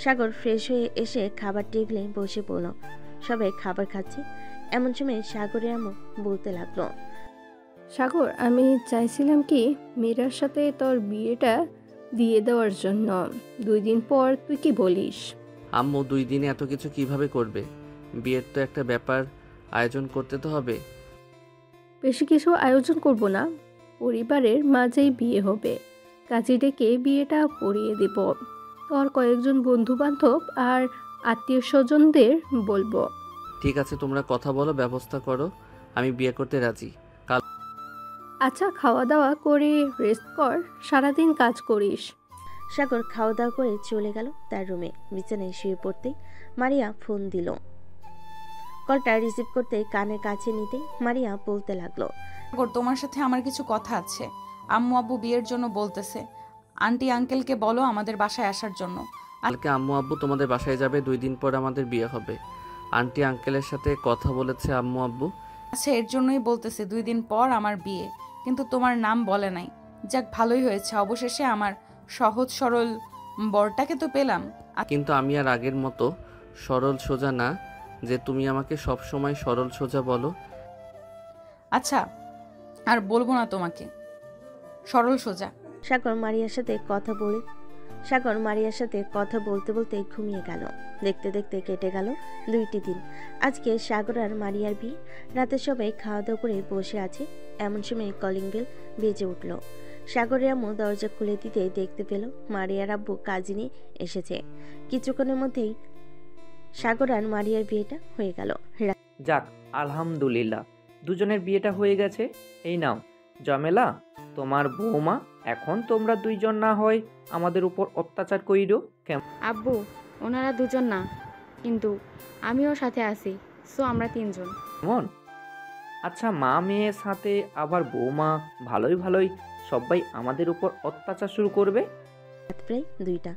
সাগর ফ্রেশ হয়ে এসে খাবার টেবিলে বসে পড়ল। সবাই খাবার খাচ্ছে, এমন সময় সাগরের আম্মু বলতে লাগলো, সাগর, আমি চাইছিলাম কি মীরার সাথে তোর বিয়েটা দিয়ে দেওয়ার জন্য। 2 দিন পর তুই কি বলিস? আম্মু, 2 দিনে এত কিছু কিভাবে করবে? বিয়ের তো একটা ব্যাপার, আয়োজন করতে তো হবে। বেশি কিছু আয়োজন করব না, পরিবারের মাঝেই বিয়ে হবে। কাজী ডেকে বিয়েটা পড়িয়ে দেব। তোর কয়েকজন বন্ধু বান্ধব আর আত্মীয় স্বজনদের বলবো। ঠিক আছে, তোমরা কথা বলো, ব্যবস্থা করো। আমি বিয়ে করতে রাজি। কাল আচ্ছা, খাওয়া দাওয়া করে রেস্ট কর, সারাদিন কাজ করিস। সাগর খাওয়া দাওয়া করে চলে গেল তার রুমে। বিছানায় শুয়ে পড়তেই মারিয়া ফোন দিল। কলটা রিসিভ করতে কানের কাছে নিতেই মারিয়া বলতে লাগলো, সাগর, তোমার সাথে আমার কিছু কথা আছে। আম্মু আব্বু বিয়ের জন্য বলতেছে। আন্টি আঙ্কেলকে বলো আমাদের বাসায় আসার জন্য। কালকে আম্মু আব্বু তোমাদের বাসায় যাবে, 2 দিন পর আমাদের বিয়ে হবে। আন্টি আঙ্কেলের সাথে কথা বলেছে আম্মু আব্বু। আচ্ছা, এর জন্যই বলতেছে 2 দিন পর আমার বিয়ে, কিন্তু তোমার নাম বলে নাই। যাক, ভালোই হয়েছে, অবশেষে আমার সহজ সরল বরটাকে তো পেলাম। কিন্তু আমি আর আগের মতো সরল সোজা না যে তুমি আমাকে সব সময় সরল সোজা বলো। আচ্ছা, আর বলবো না তোমাকে সরল সোজা। সাগর মারিয়ার সাথে কথা বলতে বলতে ঘুমিয়ে গেল। দেখতে দেখতে কেটে গেল 2টি দিন। আজকে সাগর আর মারিয়ার বিয়ে। রাতে সবাই খাওয়া দাওয়া করে বসে আছে, এমন সময় কলিং বেল বেজে উঠল। সাগরের আম্মু দরজা খুলে দিতে দেখতে পেল মারিয়ার আব্বু কাজী নিয়ে এসেছে। কিছুক্ষণের মধ্যেই সাগর আর মারিয়ার বিয়েটা হয়ে গেল। যাক, আলহামদুলিল্লাহ, দুজনের বিয়েটা হয়ে গেছে। এই নাও জমেলা, তোমার বৌমা এখন তোমরা দুইজন না হয় আমাদের উপর অত্যাচার কইরো আব্বু ওনারা দুজন না, কিন্তু আমিও সাথে আছি, সো আমরা তিনজন। কেমন? আচ্ছা, মা মেয়ের সাথে আবার বৌমা ভালোই ভালোই সবাই আমাদের উপর অত্যাচার শুরু করবে। রাত প্রায় 2টা।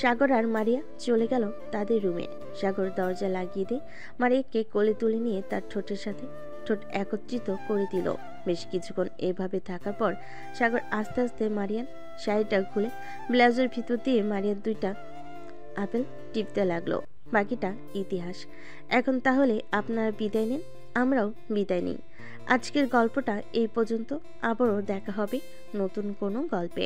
সাগর আর মারিয়া চলে গেল তাদের রুমে। সাগর দরজা লাগিয়ে দিয়ে মারিয়াকে কোলে তুলে নিয়ে তার ঠোঁটের সাথে ঠোঁট একত্রিত করে দিল। বেশ কিছুক্ষণ এভাবে থাকার পর সাগর আস্তে আস্তে মারিয়ার শাড়িটা খুলে ব্লাউজের ভিতর দিয়ে মারিয়ার 2টা আপেল টিপতে লাগলো। বাকিটা ইতিহাস। এখন তাহলে আপনারা বিদায় নেন, আমরাও বিদায় নিই। আজকের গল্পটা এই পর্যন্ত। আবারও দেখা হবে নতুন কোনো গল্পে।